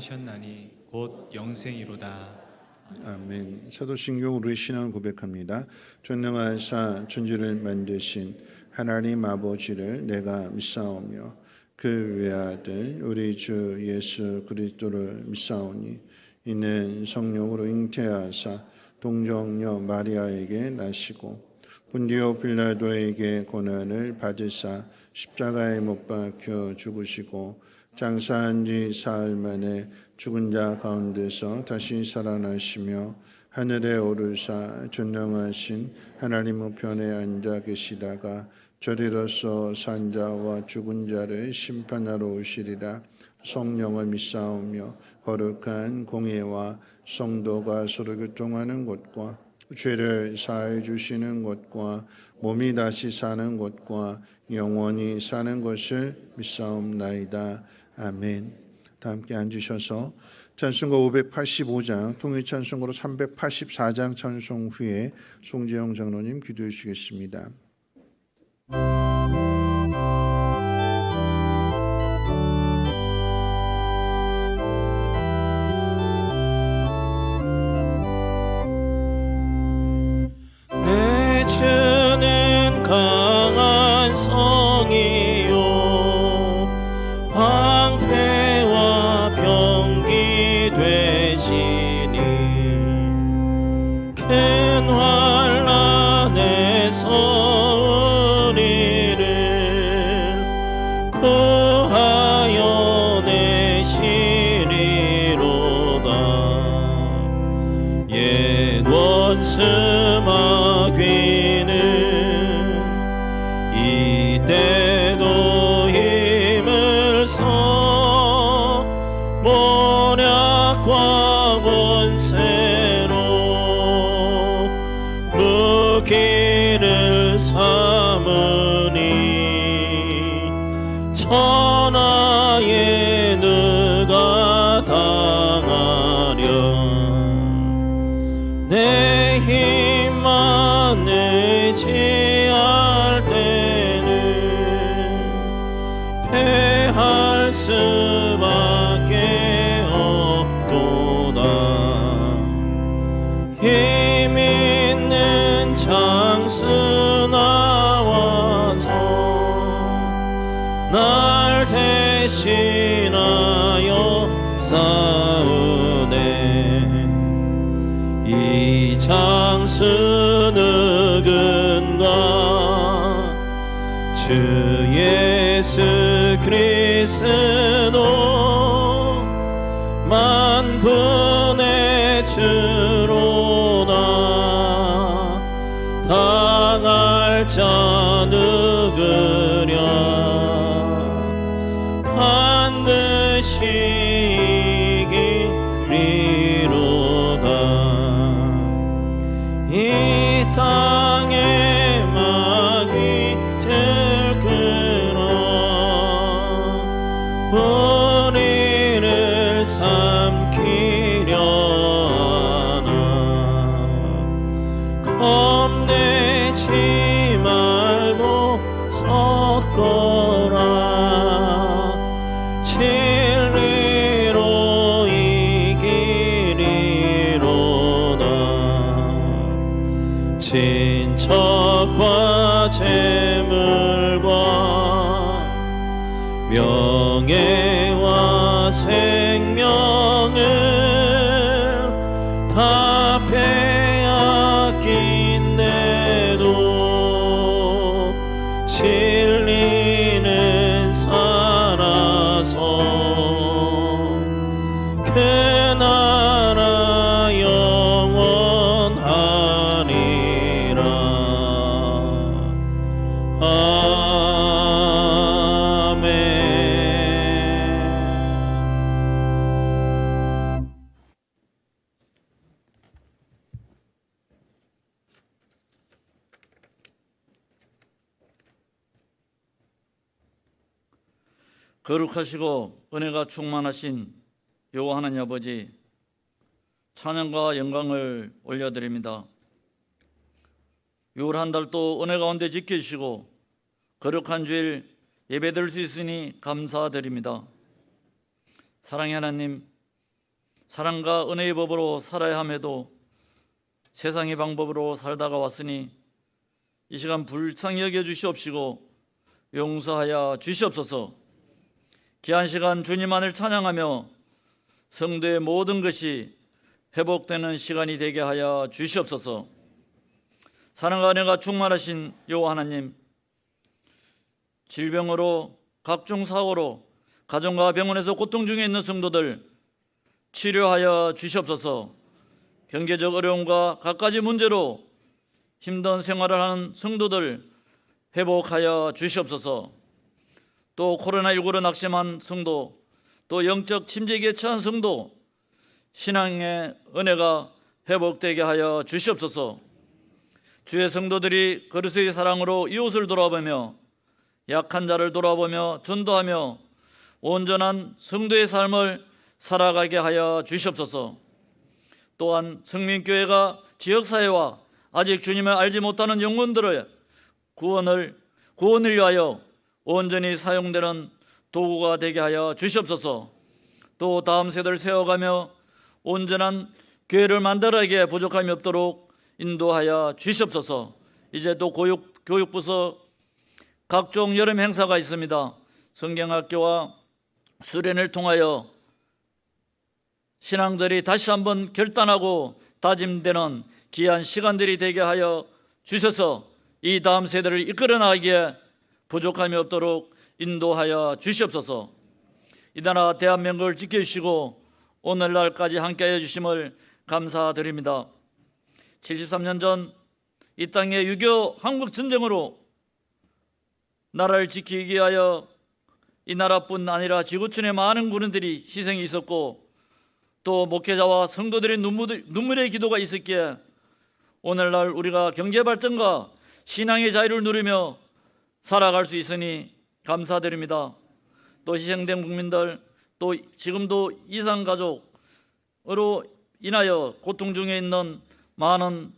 하셨나니 곧 영생이로다. 아멘. 사도신경 우리 신앙을 고백합니다. 전능하사 천지를 만드신 하나님 아버지를 내가 믿사오며 그 외아들 우리 주 예수 그리스도를 믿사오니 이는 성령으로 잉태하사 동정녀 마리아에게 나시고 본디오 빌라도에게 고난을 받으사 십자가에 못 박혀 죽으시고 장사한 지 사흘 만에 죽은 자 가운데서 다시 살아나시며 하늘에 오르사 전능하신 하나님 우편에 앉아 계시다가 저리로서 산 자와 죽은 자를 심판하러 오시리라. 성령을 믿사오며 거룩한 공예와 성도가 서로 교통하는 곳과 죄를 사해 주시는 곳과 몸이 다시 사는 곳과 영원히 사는 것을 믿사옵나이다. 아멘. 다 함께 앉으셔서 찬송가 585장 통일 찬송가로 384장 찬송 후에 송재영 장로님 기도해 주시겠습니다. 내 주는 강한 성이요 방패와 병기 되시니 큰 환난에서 우리를 구하여 내시리로다. 옛 원수 마귀는 이때도 힘을 써 모략과 권세로 무기를 삼으니 천하에 누가 당하랴. 내 힘만 의지할 때는 패할 수밖에 없도다. 힘 있는 장수 나와서 날 대신하여 싸우네. 이 장수 누군가 주 예수 그리스도 만군의 주로다. 당할 자 누구랴 반드시 이기리로다. 이 땅에 마귀 들끓어 우리를 삼키려 하나. 겁내지 말고 섰거라. 진리로 이기리로다. 친척과 재물과 명예와 생명을 다 빼앗긴데도 진리는 살아서 그 나라 영원하리라. 아멘. 거룩하시고 은혜가 충만하신 여호와 하나님 아버지, 찬양과 영광을 올려드립니다. 6월 한 달 또 은혜 가운데 지켜주시고 거룩한 주일 예배드릴 수 있으니 감사드립니다. 사랑의 하나님, 사랑과 은혜의 법으로 살아야 함에도 세상의 방법으로 살다가 왔으니 이 시간 불쌍히 여겨 주시옵시고 용서하여 주시옵소서. 귀한 시간 주님만을 찬양하며 성도의 모든 것이 회복되는 시간이 되게 하여 주시옵소서. 사랑과 은혜가 충만하신 여호와 하나님, 질병으로 각종 사고로 가정과 병원에서 고통 중에 있는 성도들 치료하여 주시옵소서. 경제적 어려움과 갖가지 문제로 힘든 생활을 하는 성도들 회복하여 주시옵소서. 또 코로나19로 낙심한 성도, 또 영적 침체기에 처한 성도, 신앙의 은혜가 회복되게 하여 주시옵소서. 주의 성도들이 그리스도의 사랑으로 이웃을 돌아보며 약한 자를 돌아보며 전도하며 온전한 성도의 삶을 살아가게 하여 주시옵소서. 또한 성민교회가 지역사회와 아직 주님을 알지 못하는 영혼들의 구원을 위하여 온전히 사용되는 도구가 되게 하여 주시옵소서. 또 다음 세대를 세워가며 온전한 교회를 만들어가기에 부족함이 없도록 인도하여 주시옵소서. 이제 또 교육부서 각종 여름 행사가 있습니다. 성경학교와 수련을 통하여 신앙들이 다시 한번 결단하고 다짐되는 귀한 시간들이 되게 하여 주셔서 이 다음 세대를 이끌어 나가기에 부족함이 없도록 인도하여 주시옵소서. 이 나라 대한민국을 지켜주시고 오늘날까지 함께하여 주심을 감사드립니다. 73년 전 이 땅에 6.25 한국전쟁으로 나라를 지키기 위하여 이 나라뿐 아니라 지구촌의 많은 군인들이 희생이 있었고 또 목회자와 성도들의 눈물의 기도가 있었기에 오늘날 우리가 경제 발전과 신앙의 자유를 누리며 살아갈 수 있으니 감사드립니다. 또 희생된 국민들, 또 지금도 이산가족으로 인하여 고통 중에 있는 많은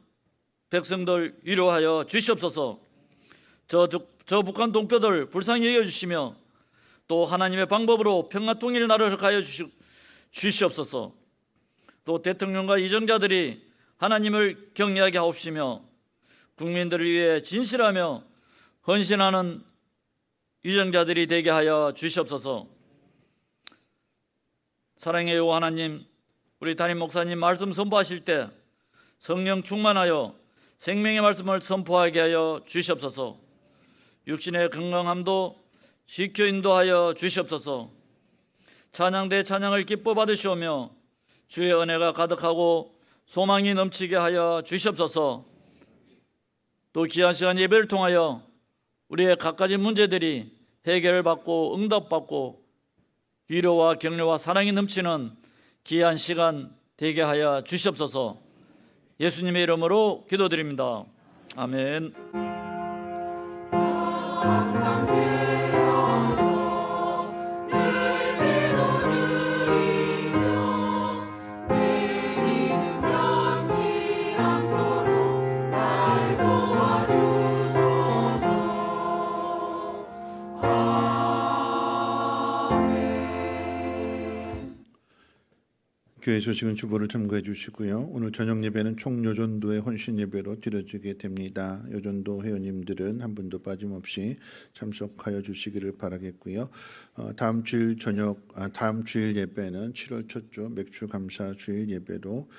백성들 위로하여 주시옵소서. 저 북한 동표들 불쌍히 여겨주시며 또 하나님의 방법으로 평화통일 나라를 가여 주시옵소서. 또 대통령과 이정자들이 하나님을 경외하게 하옵시며 국민들을 위해 진실하며 헌신하는 유정자들이 되게 하여 주시옵소서. 사랑의 여호와 하나님, 우리 담임 목사님 말씀 선포하실 때 성령 충만하여 생명의 말씀을 선포하게 하여 주시옵소서. 육신의 건강함도 지켜 인도하여 주시옵소서. 찬양대 찬양을 기뻐 받으시오며 주의 은혜가 가득하고 소망이 넘치게 하여 주시옵소서. 또 귀한 시간 예배를 통하여 우리의 갖가지 문제들이 해결을 받고 응답받고 위로와 격려와 사랑이 넘치는 귀한 시간 되게 하여 주시옵소서. 예수님의 이름으로 기도드립니다. 아멘. 교회 소식은 주보를 참고해 주시고요. 오늘 저녁 예배는 총요전도의 헌신 예배로 드려지게 됩니다. 요전도 회원님들은 한 분도 빠짐없이 참석하여 주시기를 바라겠고요. 다음 주일 예배는 7월 첫 주 맥주 감사 주일 예배로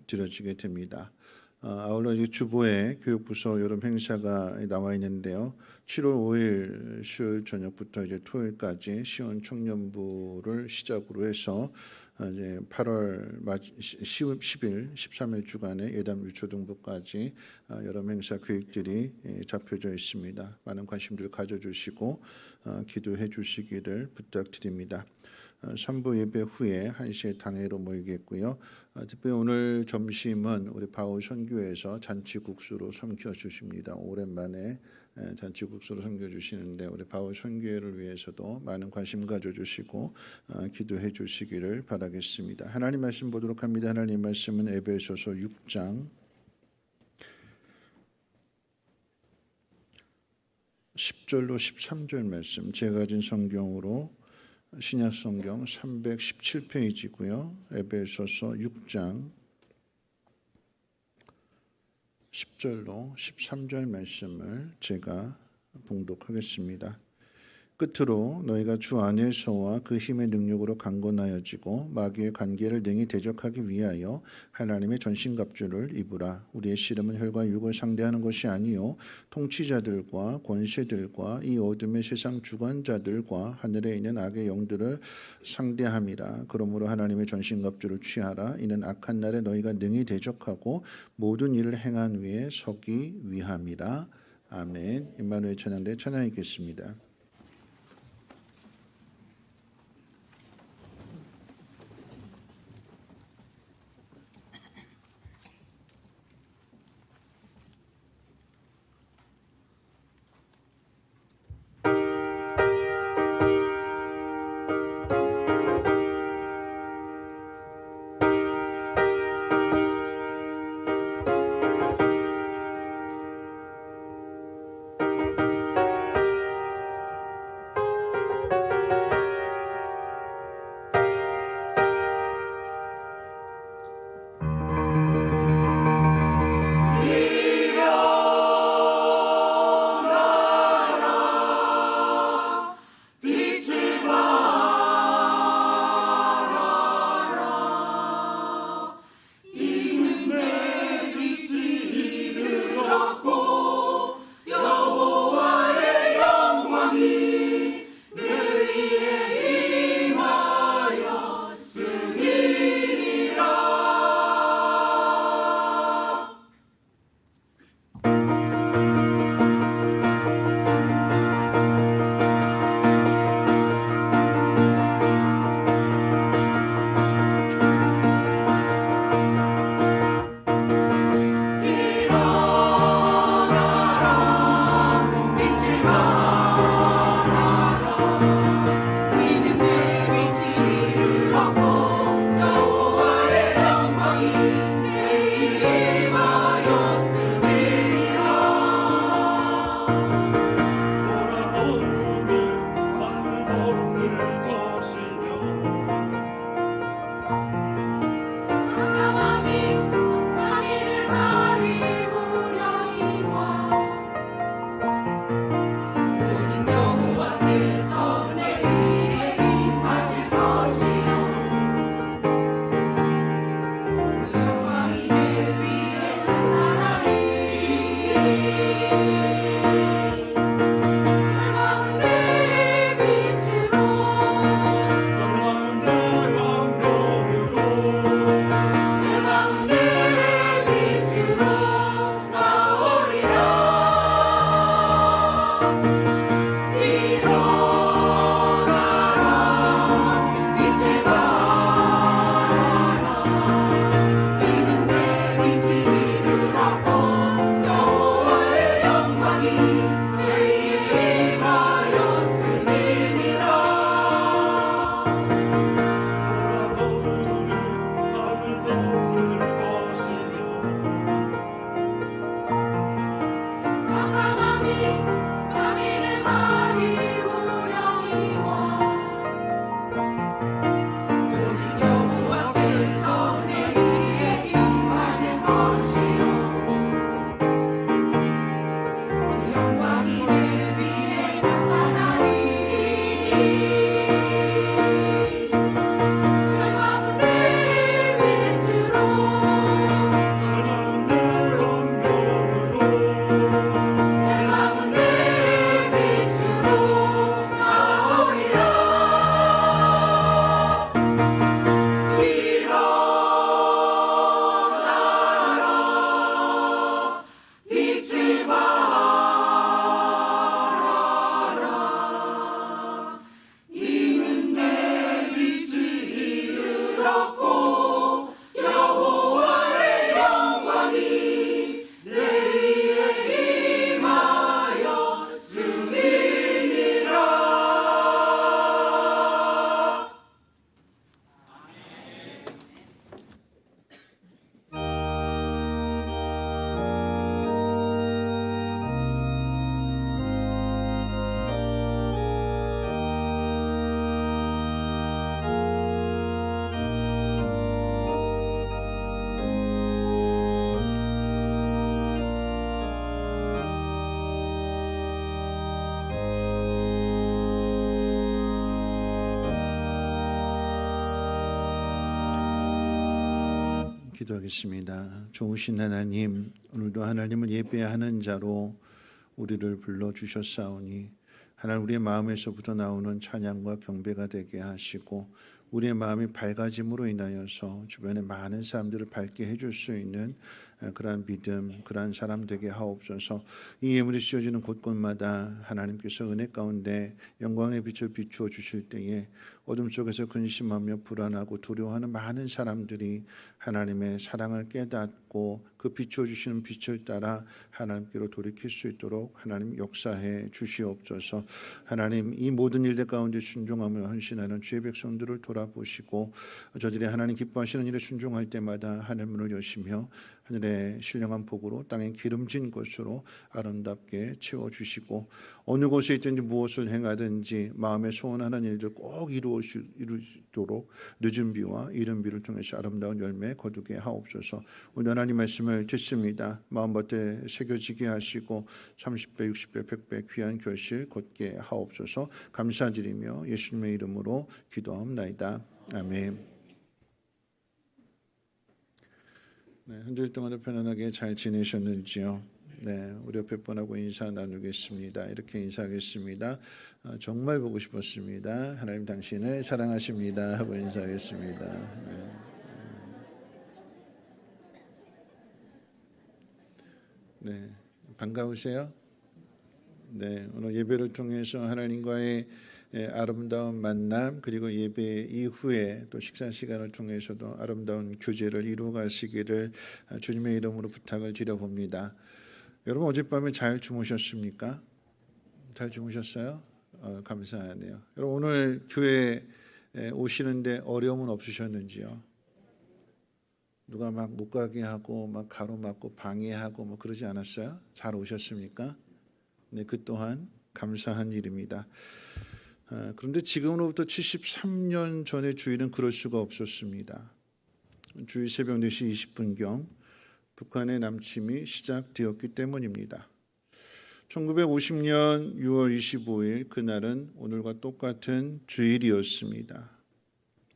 드려지게 됩니다. 아울러 이제 주보에 교육부서 여름 행사가 나와 있는데요. 7월 5일 수요일 저녁부터 이제 토요일까지 시원 청년부를 시작으로 해서 이제 8월 10일, 13일 주간에 예담 유초등부까지 여러 행사 계획들이 잡혀져 있습니다. 많은 관심들 가져주시고 기도해 주시기를 부탁드립니다. 3부 예배 후에 1시에 당회로 모이겠고요. 특별히 오늘 점심은 우리 바울 선교에서 잔치국수로 섬겨주십니다. 오랜만에 잔치국수로 섬겨주시는데 우리 바울 선교회를 위해서도 많은 관심 가져주시고 기도해 주시기를 바라겠습니다. 하나님 말씀 보도록 합니다. 하나님 말씀은 에베소서 6장 10절로 13절 말씀 제가 가진 성경으로 신약성경 317페이지고요. 에베소서 6장 10절로 13절 말씀을 제가 봉독하겠습니다. 끝으로 너희가 주 안에서와 그 힘의 능력으로 강건하여지고 마귀의 관계를 능히 대적하기 위하여 하나님의 전신갑주를 입으라. 우리의 씨름은 혈과 육을 상대하는 것이 아니요 통치자들과 권세들과 이 어둠의 세상 주관자들과 하늘에 있는 악의 영들을 상대함이라. 그러므로 하나님의 전신갑주를 취하라. 이는 악한 날에 너희가 능히 대적하고 모든 일을 행한 위에 서기 위함이라. 아멘. 임마누엘 찬양대 찬양 읽겠습니다. 기도하겠습니다. 좋으신 하나님, 오늘도 하나님을 예배하는 자로 우리를 불러주셨사오니 하나님 우리의 마음에서부터 나오는 찬양과 경배가 되게 하시고 우리의 마음이 밝아짐으로 인하여서 주변에 많은 사람들을 밝게 해줄 수 있는 그러한 믿음, 그러한 사람 되게 하옵소서. 이 예물이 씌워지는 곳곳마다 하나님께서 은혜 가운데 영광의 빛을 비추어 주실 때에 어둠 속에서 근심하며 불안하고 두려워하는 많은 사람들이 하나님의 사랑을 깨닫고 그 비추어 주시는 빛을 따라 하나님께로 돌이킬 수 있도록 하나님 역사해 주시옵소서. 하나님 이 모든 일들 가운데 순종하며 헌신하는 주의 백성들을 돌아보시고 저들이 하나님 기뻐하시는 일에 순종할 때마다 하늘 문을 여시며 하늘의 신령한 복으로 땅에 기름진 것으로 아름답게 채워주시고 어느 곳에 있든지 무엇을 행하든지 마음에 소원하는 일들 꼭 이루도록 늦은 비와 이른 비를 통해서 아름다운 열매 거두게 하옵소서. 오늘 하나님 말씀을 듣습니다. 마음밭에 새겨지게 하시고 30배, 60배, 100배 귀한 결실 걷게 하옵소서. 감사드리며 예수님의 이름으로 기도하옵나이다. 아멘. 네, 한 주일 동안도 편안하게 잘 지내셨는지요? 네, 우리 옆에 분하고 인사 나누겠습니다. 이렇게 인사하겠습니다. 정말 보고 싶었습니다. 하나님 당신을 사랑하십니다. 하고 인사하겠습니다. 네, 반가우세요? 네, 오늘 예배를 통해서 하나님과의 아름다운 만남 그리고 예배 이후에 또 식사 시간을 통해서도 아름다운 교제를 이루어 가시기를 주님의 이름으로 부탁을 드려봅니다. 여러분 어젯밤에 잘 주무셨습니까? 잘 주무셨어요? 감사하네요. 여러분 오늘 교회 오시는데 어려움은 없으셨는지요? 누가 막 못 가게 하고 막 가로막고 방해하고 뭐 그러지 않았어요? 잘 오셨습니까? 네, 그 또한 감사한 일입니다. 그런데 지금으로부터 73년 전의 주일은 그럴 수가 없었습니다. 주일 새벽 4시 20분경 북한의 남침이 시작되었기 때문입니다. 1950년 6월 25일 그날은 오늘과 똑같은 주일이었습니다.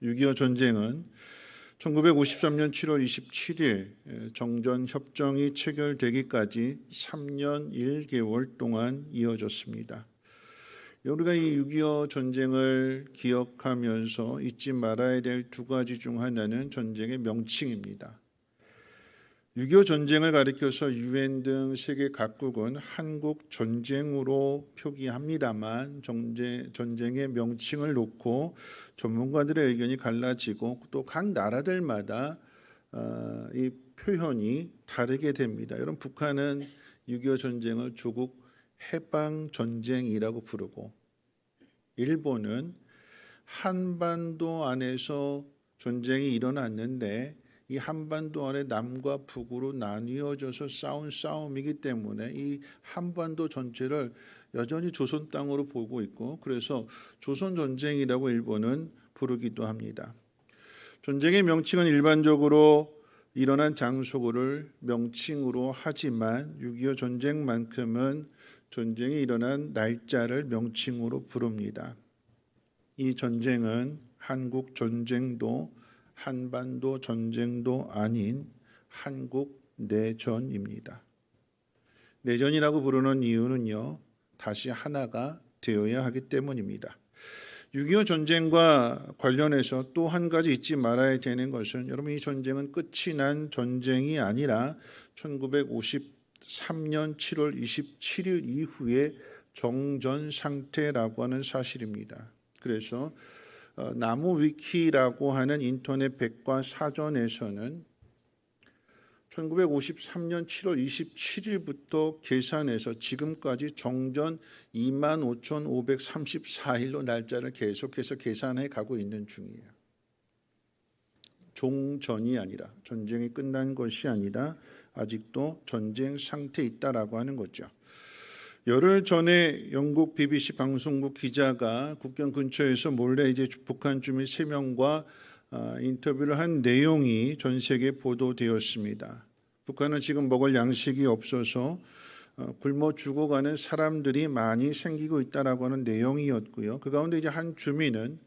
6.25 전쟁은 1953년 7월 27일 정전협정이 체결되기까지 3년 1개월 동안 이어졌습니다. 우리가 이 6.25 전쟁을 기억하면서 잊지 말아야 될 두 가지 중 하나는 전쟁의 명칭입니다. 6.25 전쟁을 가리켜서 유엔 등 세계 각국은 한국 전쟁으로 표기합니다만 전쟁의 명칭을 놓고 전문가들의 의견이 갈라지고 또 각 나라들마다 이 표현이 다르게 됩니다. 여러분 북한은 6.25 전쟁을 조국 해방 전쟁이라고 부르고 일본은 한반도 안에서 전쟁이 일어났는데 이 한반도 안에 남과 북으로 나뉘어져서 싸운 싸움이기 때문에 이 한반도 전체를 여전히 조선 땅으로 보고 있고 그래서 조선 전쟁이라고 일본은 부르기도 합니다. 전쟁의 명칭은 일반적으로 일어난 장소를 명칭으로 하지만 6.25 전쟁만큼은 전쟁이 일어난 날짜를 명칭으로 부릅니다. 이 전쟁은 한국 전쟁도 한반도 전쟁도 아닌 한국 내전입니다. 내전이라고 부르는 이유는요, 다시 하나가 되어야 하기 때문입니다. 6.25 전쟁과 관련해서 또 한 가지 잊지 말아야 되는 것은 여러분 이 전쟁은 끝이 난 전쟁이 아니라 1953년 7월 27일 이후에 정전 상태라고 하는 사실입니다. 그래서 나무위키라고 하는 인터넷 백과사전에서는 1953년 7월 27일부터 계산해서 지금까지 정전 25,534일로 날짜를 계속해서 계산해 가고 있는 중이에요. 종전이 아니라 전쟁이 끝난 것이 아니라 아직도 전쟁 상태에 있다라고 하는 거죠. 열흘 전에 영국 BBC 방송국 기자가 국경 근처에서 몰래 이제 북한 주민 3명과 인터뷰를 한 내용이 전 세계에 보도되었습니다. 북한은 지금 먹을 양식이 없어서 굶어 죽어가는 사람들이 많이 생기고 있다라고 하는 내용이었고요. 그 가운데 이제 한 주민은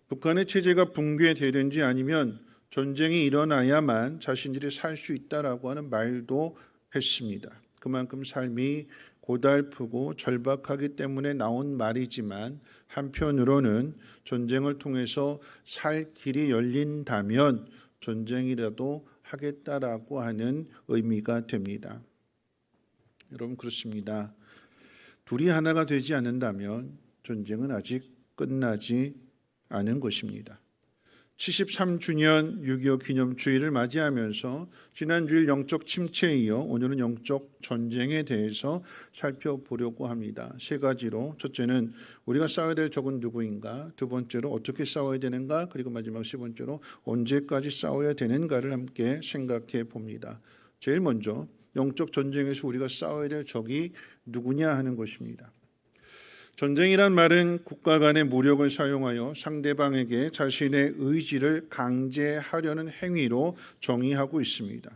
북한의 체제가 붕괴되든지 아니면 전쟁이 일어나야만 자신들이 살 수 있다라고 하는 말도 했습니다. 그만큼 삶이 고달프고 절박하기 때문에 나온 말이지만 한편으로는 전쟁을 통해서 살 길이 열린다면 전쟁이라도 하겠다라고 하는 의미가 됩니다. 여러분 그렇습니다. 둘이 하나가 되지 않는다면 전쟁은 아직 끝나지 않은 것입니다. 73주년 6.25 기념주의를 맞이하면서 지난주일 영적 침체에 이어 오늘은 영적 전쟁에 대해서 살펴보려고 합니다. 세 가지로, 첫째는 우리가 싸워야 될 적은 누구인가, 두 번째로 어떻게 싸워야 되는가, 그리고 마지막 세 번째로 언제까지 싸워야 되는가를 함께 생각해 봅니다. 제일 먼저 영적 전쟁에서 우리가 싸워야 될 적이 누구냐 하는 것입니다. 전쟁이란 말은 국가 간의 무력을 사용하여 상대방에게 자신의 의지를 강제하려는 행위로 정의하고 있습니다.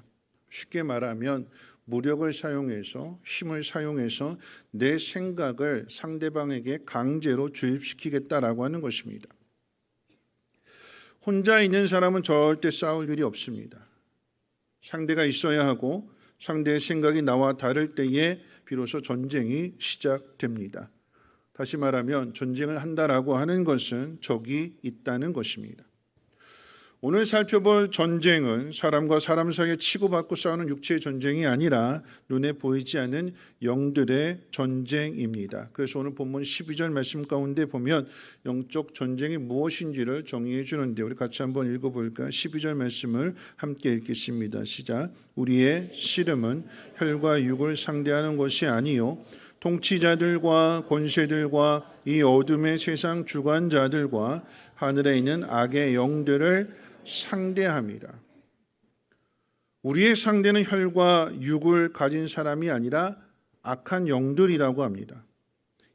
쉽게 말하면 무력을 사용해서, 힘을 사용해서 내 생각을 상대방에게 강제로 주입시키겠다라고 하는 것입니다. 혼자 있는 사람은 절대 싸울 일이 없습니다. 상대가 있어야 하고 상대의 생각이 나와 다를 때에 비로소 전쟁이 시작됩니다. 다시 말하면 전쟁을 한다라고 하는 것은 적이 있다는 것입니다. 오늘 살펴볼 전쟁은 사람과 사람 사이에 치고받고 싸우는 육체의 전쟁이 아니라 눈에 보이지 않는 영들의 전쟁입니다. 그래서 오늘 본문 12절 말씀 가운데 보면 영적 전쟁이 무엇인지를 정의해 주는데 우리 같이 한번 읽어볼까요? 12절 말씀을 함께 읽겠습니다. 시작. 우리의 씨름은 혈과 육을 상대하는 것이 아니요 통치자들과 권세들과 이 어둠의 세상 주관자들과 하늘에 있는 악의 영들을 상대함이라. 우리의 상대는 혈과 육을 가진 사람이 아니라 악한 영들이라고 합니다.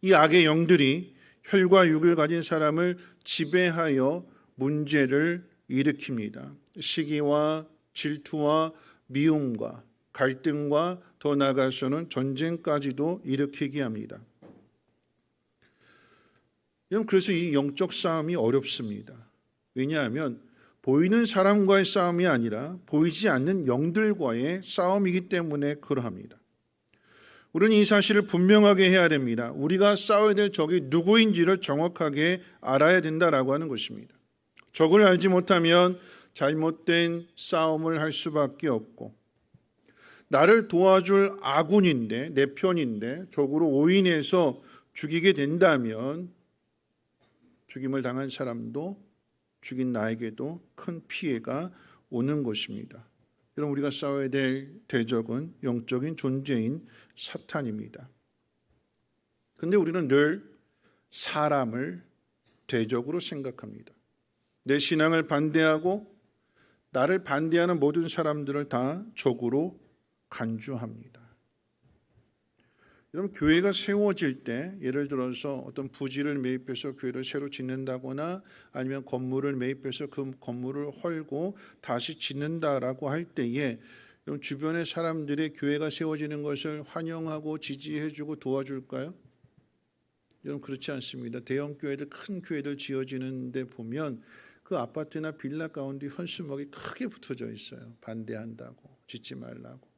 이 악의 영들이 혈과 육을 가진 사람을 지배하여 문제를 일으킵니다. 시기와 질투와 미움과 갈등과 더 나아가서는 전쟁까지도 일으키게 합니다. 그래서 이 영적 싸움이 어렵습니다. 왜냐하면 보이는 사람과의 싸움이 아니라 보이지 않는 영들과의 싸움이기 때문에 그러합니다. 우리는 이 사실을 분명하게 해야 됩니다. 우리가 싸워야 될 적이 누구인지를 정확하게 알아야 된다라고 하는 것입니다. 적을 알지 못하면 잘못된 싸움을 할 수밖에 없고 나를 도와줄 아군인데 내 편인데 적으로 오인해서 죽이게 된다면 죽임을 당한 사람도 죽인 나에게도 큰 피해가 오는 것입니다. 여러분 우리가 싸워야 될 대적은 영적인 존재인 사탄입니다. 그런데 우리는 늘 사람을 대적으로 생각합니다. 내 신앙을 반대하고 나를 반대하는 모든 사람들을 다 적으로 간주합니다. 여러분 교회가 세워질 때 예를 들어서 어떤 부지를 매입해서 교회를 새로 짓는다거나 아니면 건물을 매입해서 그 건물을 헐고 다시 짓는다라고 할 때에 주변의 사람들이 교회가 세워지는 것을 환영하고 지지해주고 도와줄까요? 여러분 그렇지 않습니다. 대형 교회들, 큰 교회들 지어지는데 보면 그 아파트나 빌라 가운데 현수막이 크게 붙어져 있어요. 반대한다고, 짓지 말라고.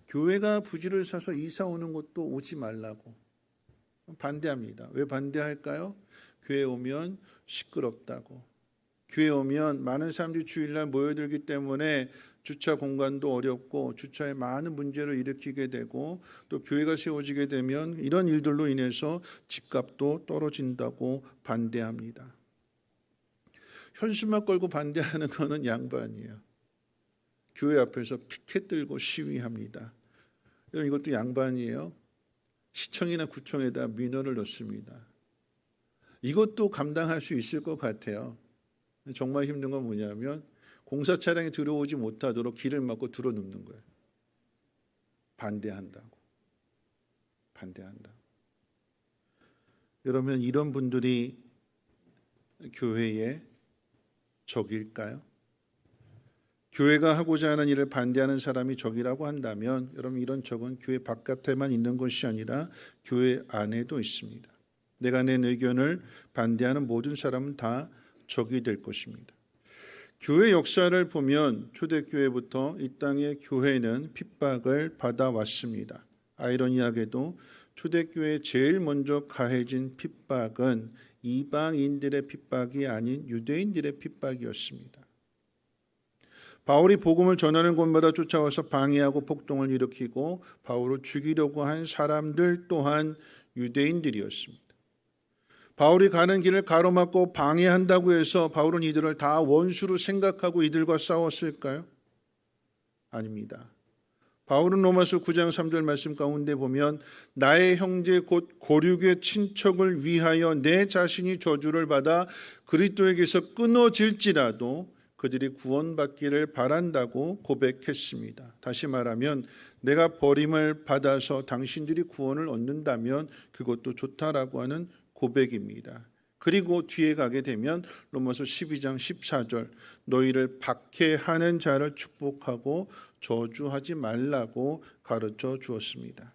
교회가 부지를 사서 이사 오는 것도 오지 말라고 반대합니다. 왜 반대할까요? 교회 오면 시끄럽다고. 교회 오면 많은 사람들이 주일날 모여들기 때문에 주차 공간도 어렵고 주차에 많은 문제를 일으키게 되고 또 교회가 세워지게 되면 이런 일들로 인해서 집값도 떨어진다고 반대합니다. 현수막 걸고 반대하는 것은 양반이에요. 교회 앞에서 피켓 들고 시위합니다. 이것도 양반이에요. 시청이나 구청에다 민원을 넣습니다. 이것도 감당할 수 있을 것 같아요. 정말 힘든 건 뭐냐면 공사 차량이 들어오지 못하도록 길을 막고 들어눕는 거예요. 반대한다고. 여러분 이런 분들이 교회의 적일까요? 교회가 하고자 하는 일을 반대하는 사람이 적이라고 한다면 여러분 이런 적은 교회 바깥에만 있는 것이 아니라 교회 안에도 있습니다. 내가 낸 의견을 반대하는 모든 사람은 다 적이 될 것입니다. 교회 역사를 보면 초대교회부터 이 땅의 교회는 핍박을 받아왔습니다. 아이러니하게도 초대교회에 제일 먼저 가해진 핍박은 이방인들의 핍박이 아닌 유대인들의 핍박이었습니다. 바울이 복음을 전하는 곳마다 쫓아와서 방해하고 폭동을 일으키고 바울을 죽이려고 한 사람들 또한 유대인들이었습니다. 바울이 가는 길을 가로막고 방해한다고 해서 바울은 이들을 다 원수로 생각하고 이들과 싸웠을까요? 아닙니다. 바울은 로마서 9장 3절 말씀 가운데 보면 나의 형제 곧 고륙의 친척을 위하여 내 자신이 저주를 받아 그리스도에게서 끊어질지라도 그들이 구원받기를 바란다고 고백했습니다. 다시 말하면 내가 버림을 받아서 당신들이 구원을 얻는다면 그것도 좋다라고 하는 고백입니다. 그리고 뒤에 가게 되면 로마서 12장 14절 너희를 박해하는 자를 축복하고 저주하지 말라고 가르쳐 주었습니다.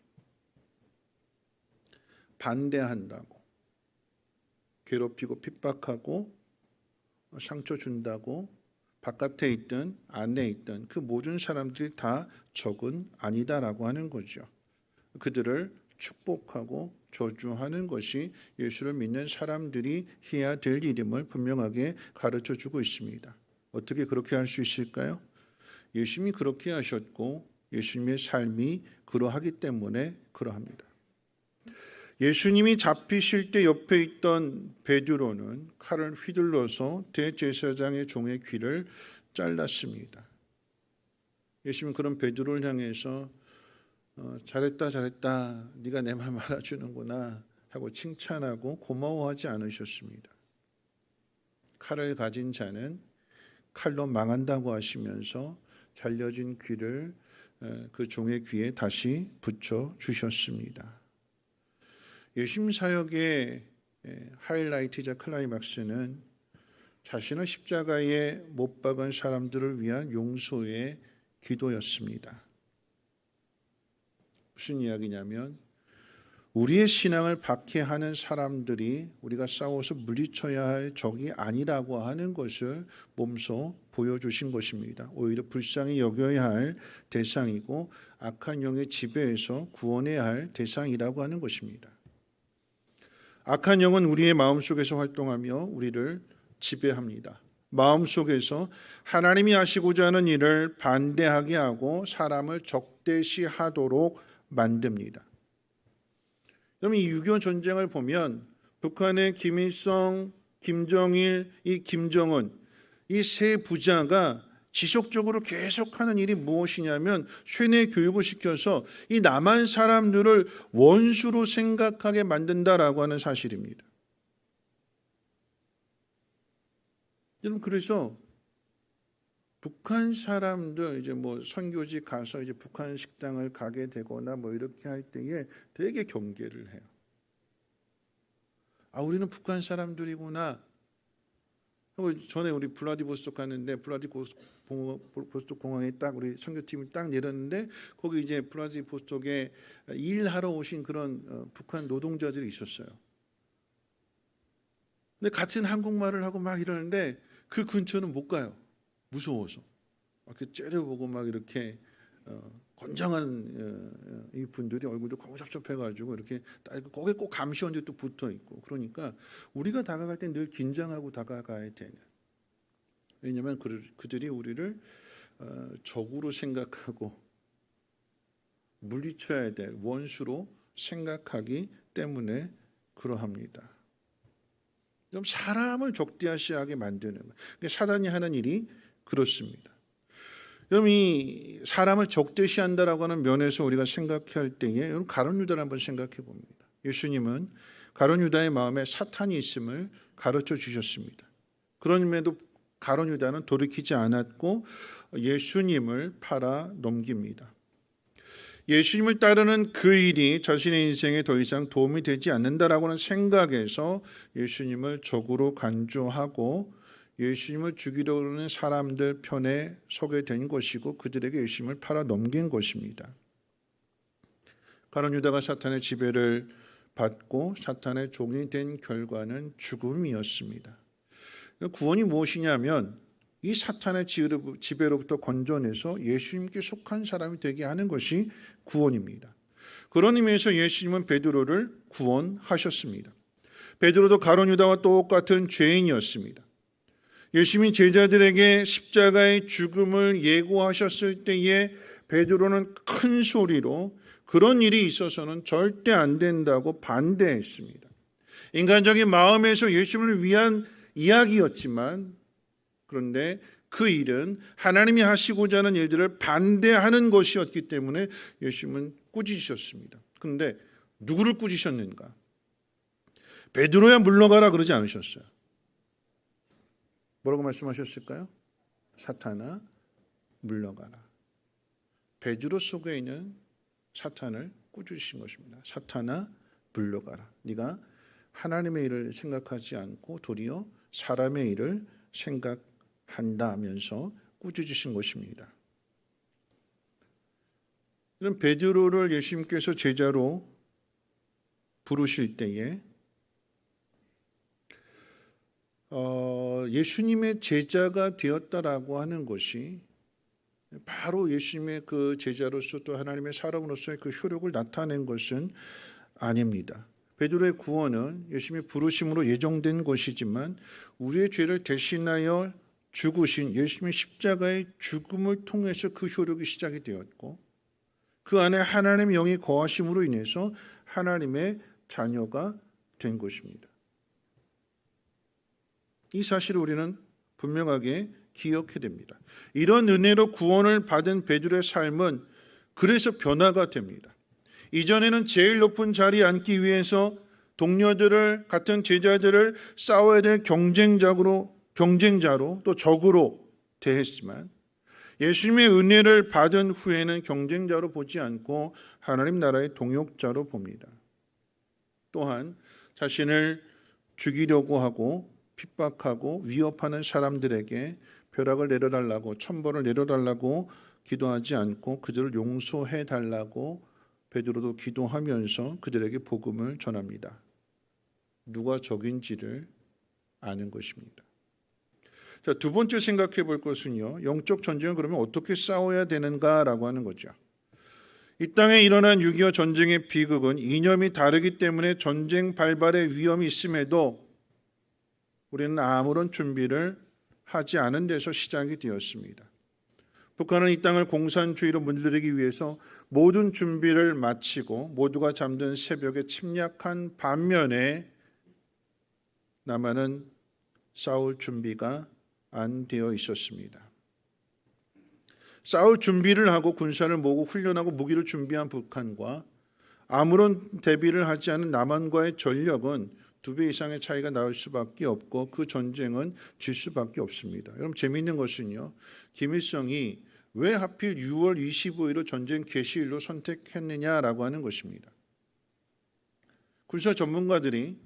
반대한다고, 괴롭히고 핍박하고 상처 준다고 바깥에 있든 안에 있든 그 모든 사람들이 다 적은 아니다라고 하는 거죠. 그들을 축복하고 저주하는 것이 예수를 믿는 사람들이 해야 될 일임을 분명하게 가르쳐 주고 있습니다. 어떻게 그렇게 할 수 있을까요? 예수님이 그렇게 하셨고 예수님의 삶이 그러하기 때문에 그러합니다. 예수님이 잡히실 때 옆에 있던 베드로는 칼을 휘둘러서 대제사장의 종의 귀를 잘랐습니다. 예수님은 그런 베드로를 향해서 잘했다 잘했다 네가 내 말 알아주는구나 하고 칭찬하고 고마워하지 않으셨습니다. 칼을 가진 자는 칼로 망한다고 하시면서 잘려진 귀를 그 종의 귀에 다시 붙여 주셨습니다. 예수님 사역의 하이라이트이자 클라이막스는 자신을 십자가에 못 박은 사람들을 위한 용서의 기도였습니다. 무슨 이야기냐면 우리의 신앙을 박해하는 사람들이 우리가 싸워서 물리쳐야 할 적이 아니라고 하는 것을 몸소 보여주신 것입니다. 오히려 불쌍히 여겨야 할 대상이고 악한 영의 지배에서 구원해야 할 대상이라고 하는 것입니다. 악한 영은 우리의 마음속에서 활동하며 우리를 지배합니다. 마음속에서 하나님이 하시고자 하는 일을 반대하게 하고 사람을 적대시하도록 만듭니다. 그럼 이 6.25 전쟁을 보면 북한의 김일성, 김정일, 이 김정은 이 세 부자가 지속적으로 계속하는 일이 무엇이냐면 쇠뇌 교육을 시켜서 이 남한 사람들을 원수로 생각하게 만든다라고 하는 사실입니다. 여러분 그래서 북한 사람들 이제 뭐 선교지 가서 이제 북한 식당을 가게 되거나 뭐 이렇게 할 때에 되게 경계를 해요. 아 우리는 북한 사람들이구나. 전에 우리 블라디보스토크 갔는데 블라디보스토크 공항에 딱 우리 선교팀이 딱 내렸는데 거기 이제 블라디보스토크에 일하러 오신 그런 북한 노동자들이 있었어요. 근데 같은 한국말을 하고 막 이러는데 그 근처는 못 가요. 무서워서. 이렇게 째려보고 막 이렇게 건장한 이 분들이 얼굴도 거무잡잡해가지고 이렇게 거기에 꼭 감시원들이 또 붙어 있고 그러니까 우리가 다가갈 때 늘 긴장하고 다가가야 되는. 왜냐하면 그들이 우리를 적으로 생각하고 물리쳐야 될 원수로 생각하기 때문에 그러합니다. 좀 사람을 적대시하게 만드는 거예요. 사단이 하는 일이 그렇습니다. 여러분 이 사람을 적대시한다라고 하는 면에서 우리가 생각할 때에 여러분 가룟 유다를 한번 생각해 봅니다. 예수님은 가룟 유다의 마음에 사탄이 있음을 가르쳐 주셨습니다. 그럼에도 가룟 유다는 돌이키지 않았고 예수님을 팔아 넘깁니다. 예수님을 따르는 그 일이 자신의 인생에 더 이상 도움이 되지 않는다라고 하는 생각에서 예수님을 적으로 간주하고 예수님을 죽이려고 하는 사람들 편에 서게 된 것이고 그들에게 예수님을 팔아 넘긴 것입니다. 가룟 유다가 사탄의 지배를 받고 사탄의 종이 된 결과는 죽음이었습니다. 구원이 무엇이냐면 이 사탄의 지배로부터 건져내서 예수님께 속한 사람이 되게 하는 것이 구원입니다. 그런 의미에서 예수님은 베드로를 구원하셨습니다. 베드로도 가룟 유다와 똑같은 죄인이었습니다. 예수님이 제자들에게 십자가의 죽음을 예고하셨을 때에 베드로는 큰 소리로 그런 일이 있어서는 절대 안 된다고 반대했습니다. 인간적인 마음에서 예수님을 위한 이야기였지만, 그런데 그 일은 하나님이 하시고자 하는 일들을 반대하는 것이었기 때문에 예수님은 꾸짖으셨습니다. 그런데 누구를 꾸짖으셨는가? 베드로야 물러가라 그러지 않으셨어요. 뭐라고 말씀하셨을까요? 사탄아 물러가라. 베드로 속에 있는 사탄을 꾸짖으신 것입니다. 사탄아 물러가라. 네가 하나님의 일을 생각하지 않고 도리어 사람의 일을 생각한다 하면서 꾸짖으신 것입니다. 이런 베드로를 예수님께서 제자로 부르실 때에 예수님의 제자가 되었다라고 하는 것이 바로 예수님의 그 제자로서 또 하나님의 사람으로서의 그 효력을 나타낸 것은 아닙니다. 베드로의 구원은 예수님의 부르심으로 예정된 것이지만 우리의 죄를 대신하여 죽으신 예수님의 십자가의 죽음을 통해서 그 효력이 시작이 되었고, 그 안에 하나님의 영이 거하심으로 인해서 하나님의 자녀가 된 것입니다. 이 사실을 우리는 분명하게 기억해야 됩니다. 이런 은혜로 구원을 받은 베드로의 삶은 그래서 변화가 됩니다. 이전에는 제일 높은 자리에 앉기 위해서 동료들을, 같은 제자들을 싸워야 될 경쟁자로 또 적으로 대했지만, 예수님의 은혜를 받은 후에는 경쟁자로 보지 않고 하나님 나라의 동역자로 봅니다. 또한 자신을 죽이려고 하고 핍박하고 위협하는 사람들에게 벼락을 내려달라고, 천벌을 내려달라고 기도하지 않고 그들을 용서해달라고 베드로도 기도하면서 그들에게 복음을 전합니다. 누가 적인지를 아는 것입니다. 자, 두 번째 생각해 볼 것은요, 영적 전쟁은 그러면 어떻게 싸워야 되는가라고 하는 거죠. 이 땅에 일어난 6.25 전쟁의 비극은 이념이 다르기 때문에 전쟁 발발의 위험이 있음에도 우리는 아무런 준비를 하지 않은 데서 시작이 되었습니다. 북한은 이 땅을 공산주의로 물들이기 위해서 모든 준비를 마치고 모두가 잠든 새벽에 침략한 반면에 남한은 싸울 준비가 안 되어 있었습니다. 싸울 준비를 하고 군사를 모으고 훈련하고 무기를 준비한 북한과 아무런 대비를 하지 않은 남한과의 전력은 2배 이상의 차이가 나올 수밖에 없고 그 전쟁은 질 수밖에 없습니다. 여러분, 재미있는 것은요, 김일성이 왜 하필 6월 25일을 전쟁 개시일로 선택했느냐라고 하는 것입니다. 군사 전문가들이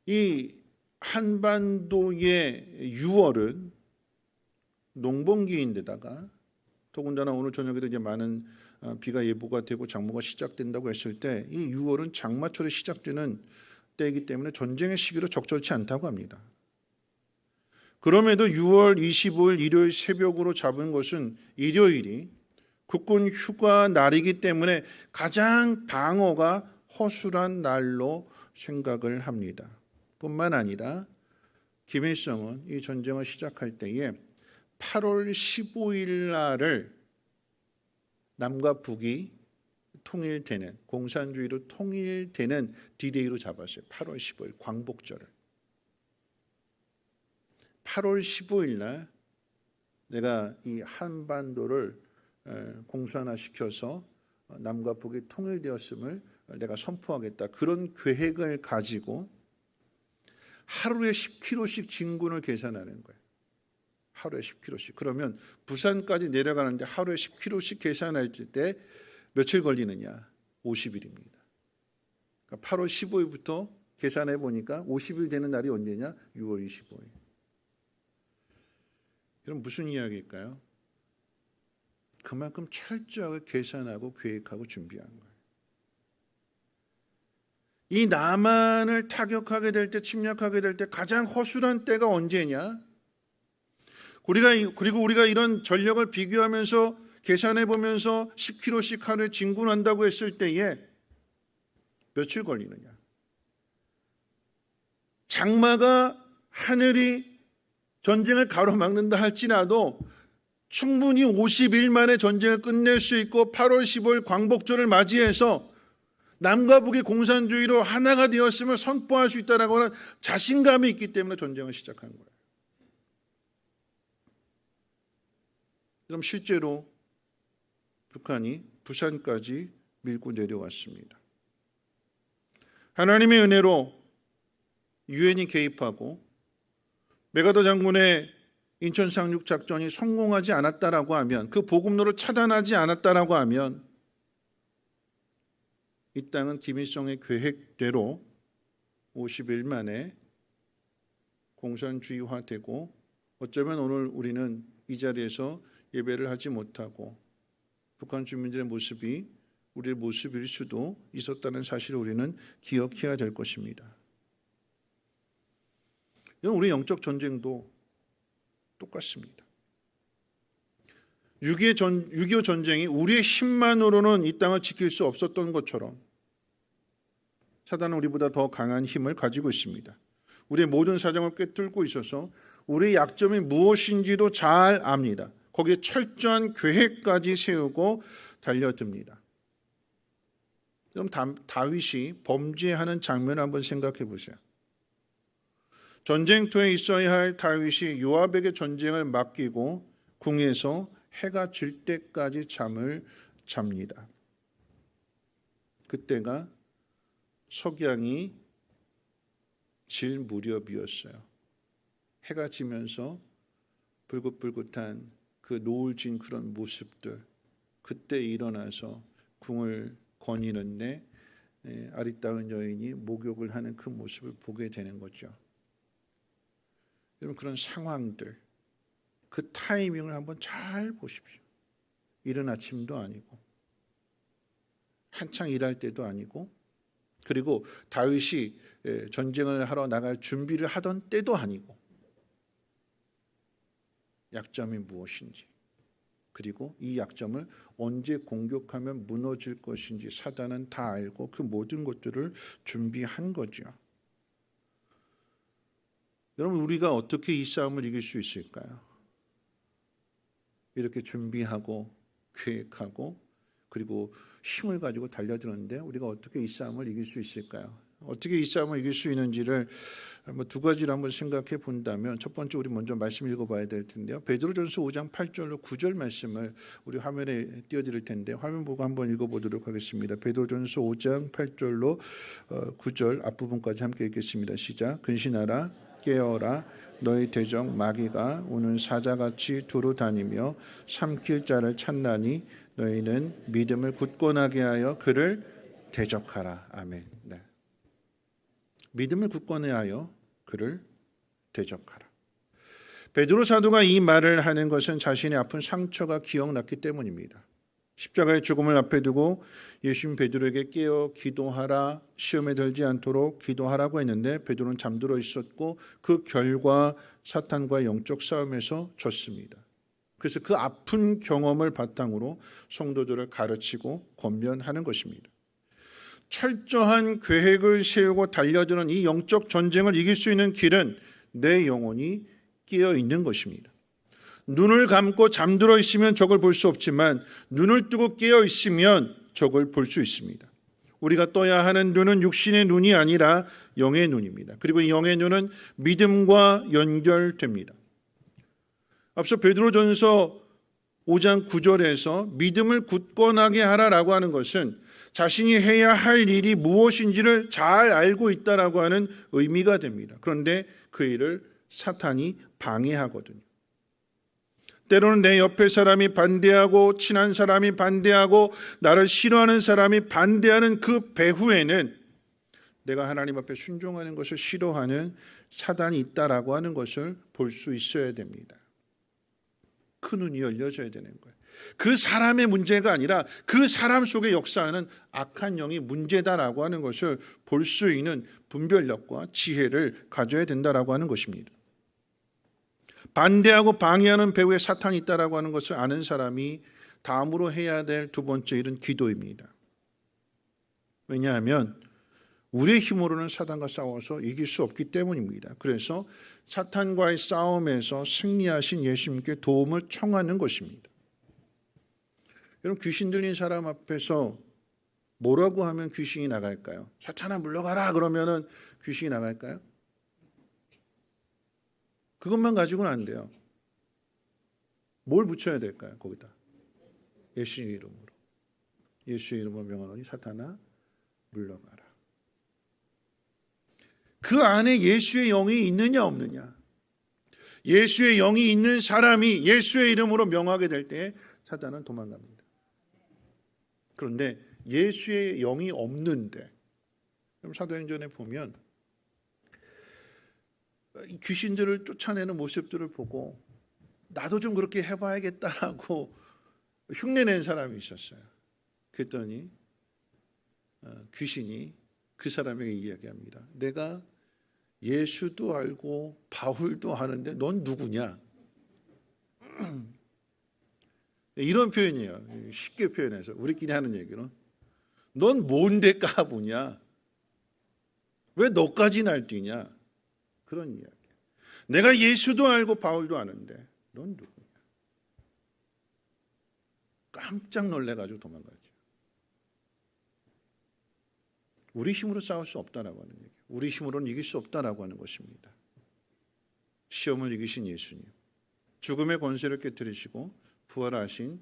이 한반도의 6월은 농번기인데다가 더군다나 오늘 저녁에도 이제 많은 비가 예보가 되고 장마가 시작된다고 했을 때 이 6월은 장마철이 시작되는 때이기 때문에 전쟁의 시기로 적절치 않다고 합니다. 그럼에도 6월 25일 일요일 새벽으로 잡은 것은 일요일이 국군 휴가 날이기 때문에 가장 방어가 허술한 날로 생각을 합니다. 뿐만 아니라 김일성은 이 전쟁을 시작할 때에 8월 15일 날을 남과 북이 통일되는, 공산주의로 통일되는 디데이로 잡았어요. 8월 15일 광복절을. 8월 15일 날 내가 이 한반도를 공산화시켜서 남과 북이 통일되었음을 내가 선포하겠다. 그런 계획을 가지고 하루에 10km씩 진군을 계산하는 거예요. 하루에 10km씩. 그러면 부산까지 내려가는데 하루에 10km씩 계산할 때 며칠 걸리느냐? 50일입니다. 그러니까 8월 15일부터 계산해 보니까 50일 되는 날이 언제냐? 6월 25일. 이런 무슨 이야기일까요? 그만큼 철저하게 계산하고 계획하고 준비한 거예요. 이 남한을 타격하게 될 때, 침략하게 될 때 가장 허술한 때가 언제냐? 그리고 우리가 이런 전력을 비교하면서 계산해 보면서 10km씩 하루에 진군한다고 했을 때에 며칠 걸리느냐? 장마가 하늘이 전쟁을 가로막는다 할지라도 충분히 50일 만에 전쟁을 끝낼 수 있고 8월 15일 광복절을 맞이해서 남과 북이 공산주의로 하나가 되었음을 선포할 수 있다라고 하는 자신감이 있기 때문에 전쟁을 시작한 거예요. 그럼 실제로 북한이 부산까지 밀고 내려왔습니다. 하나님의 은혜로 유엔이 개입하고 메가더 장군의 인천 상륙 작전이 성공하지 않았다라고 하면, 그 보급로를 차단하지 않았다라고 하면 이 땅은 김일성의 계획대로 50일 만에 공산주의화되고 어쩌면 오늘 우리는 이 자리에서 예배를 하지 못하고 북한 주민들의 모습이 우리의 모습일 수도 있었다는 사실을 우리는 기억해야 될 것입니다. 우리 영적 전쟁도 똑같습니다. 6.25 전쟁이 우리의 힘만으로는 이 땅을 지킬 수 없었던 것처럼 사단은 우리보다 더 강한 힘을 가지고 있습니다. 우리의 모든 사정을 꿰뚫고 있어서 우리의 약점이 무엇인지도 잘 압니다. 거기에 철저한 계획까지 세우고 달려듭니다. 그럼 다윗이 범죄하는 장면을 한번 생각해 보세요. 전쟁터에 있어야 할 다윗이 요압에게 전쟁을 맡기고 궁에서 해가 질 때까지 잠을 잡니다. 그때가 석양이 질 무렵이었어요. 해가 지면서 불긋불긋한 그 노을 진 그런 모습들, 그때 일어나서 궁을 거니는데 아리따운 여인이 목욕을 하는 그 모습을 보게 되는 거죠. 여러분, 그런 상황들, 그 타이밍을 한번 잘 보십시오. 이른 아침도 아니고 한창 일할 때도 아니고, 그리고 다윗이 전쟁을 하러 나갈 준비를 하던 때도 아니고, 약점이 무엇인지, 그리고 이 약점을 언제 공격하면 무너질 것인지 사단은 다 알고 그 모든 것들을 준비한 거죠. 여러분, 우리가 어떻게 이 싸움을 이길 수 있을까요? 이렇게 준비하고 계획하고 그리고 힘을 가지고 달려드는데 우리가 어떻게 이 싸움을 이길 수 있을까요? 어떻게 이 싸움을 이길 수 있는지를 두 가지로 한번 생각해 본다면, 첫 번째, 우리 먼저 말씀 읽어봐야 될 텐데요. 베드로전서 5장 8절로 9절 말씀을 우리 화면에 띄워드릴 텐데 화면 보고 한번 읽어보도록 하겠습니다. 베드로전서 5장 8절로 9절 앞부분까지 함께 읽겠습니다. 시작. 근신하라, 깨어라, 너희 대적 마귀가 오는 사자같이 두루 다니며 삼킬 자를 찾나니 너희는 믿음을 굳건하게 하여 그를 대적하라. 아멘. 네. 믿음을 굳건히 하여 그를 대적하라. 베드로 사도가 이 말을 하는 것은 자신의 아픈 상처가 기억났기 때문입니다. 십자가의 죽음을 앞에 두고 예수님 베드로에게 깨어 기도하라, 시험에 들지 않도록 기도하라고 했는데 베드로는 잠들어 있었고 그 결과 사탄과 영적 싸움에서 졌습니다. 그래서 그 아픈 경험을 바탕으로 성도들을 가르치고 권면하는 것입니다. 철저한 계획을 세우고 달려드는 이 영적 전쟁을 이길 수 있는 길은 내 영혼이 깨어 있는 것입니다. 눈을 감고 잠들어 있으면 적을 볼 수 없지만 눈을 뜨고 깨어 있으면 적을 볼 수 있습니다. 우리가 떠야 하는 눈은 육신의 눈이 아니라 영의 눈입니다. 그리고 이 영의 눈은 믿음과 연결됩니다. 앞서 베드로전서 5장 9절에서 믿음을 굳건하게 하라라고 하는 것은 자신이 해야 할 일이 무엇인지를 잘 알고 있다라고 하는 의미가 됩니다. 그런데 그 일을 사탄이 방해하거든요. 때로는 내 옆에 사람이 반대하고 친한 사람이 반대하고 나를 싫어하는 사람이 반대하는 그 배후에는 내가 하나님 앞에 순종하는 것을 싫어하는 사단이 있다라고 하는 것을 볼 수 있어야 됩니다. 큰 눈이 열려져야 되는 거예요. 그 사람의 문제가 아니라 그 사람 속에 역사하는 악한 영이 문제다라고 하는 것을 볼 수 있는 분별력과 지혜를 가져야 된다라고 하는 것입니다. 반대하고 방해하는 배후에 사탄이 있다라고 하는 것을 아는 사람이 다음으로 해야 될 두 번째 일은 기도입니다. 왜냐하면 우리의 힘으로는 사탄과 싸워서 이길 수 없기 때문입니다. 그래서 사탄과의 싸움에서 승리하신 예수님께 도움을 청하는 것입니다. 여러분, 귀신 들린 사람 앞에서 뭐라고 하면 귀신이 나갈까요? 사탄아 물러가라 그러면은 귀신이 나갈까요? 그것만 가지고는 안 돼요. 뭘 붙여야 될까요? 거기다 예수의 이름으로. 예수의 이름으로 명하노니 사탄아 물러가라. 그 안에 예수의 영이 있느냐 없느냐. 예수의 영이 있는 사람이 예수의 이름으로 명하게 될 때 사탄은 도망갑니다. 그런데 예수의 영이 없는데, 그럼 사도행전에 보면 귀신들을 쫓아내는 모습들을 보고 나도 좀 그렇게 해봐야겠다라고 흉내낸 사람이 있었어요. 그랬더니 귀신이 그 사람에게 이야기합니다. 내가 예수도 알고 바울도 아는데 넌 누구냐? 이런 표현이에요. 쉽게 표현해서 우리끼리 하는 얘기는 넌 뭔데 까부냐? 왜 너까지 날뛰냐? 그런 이야기. 내가 예수도 알고 바울도 아는데 넌 누구냐? 깜짝 놀래가지고 도망가죠. 우리 힘으로 싸울 수 없다라고 하는 얘기. 우리 힘으로는 이길 수 없다라고 하는 것입니다. 시험을 이기신 예수님, 죽음의 권세를 깨뜨리시고 부활하신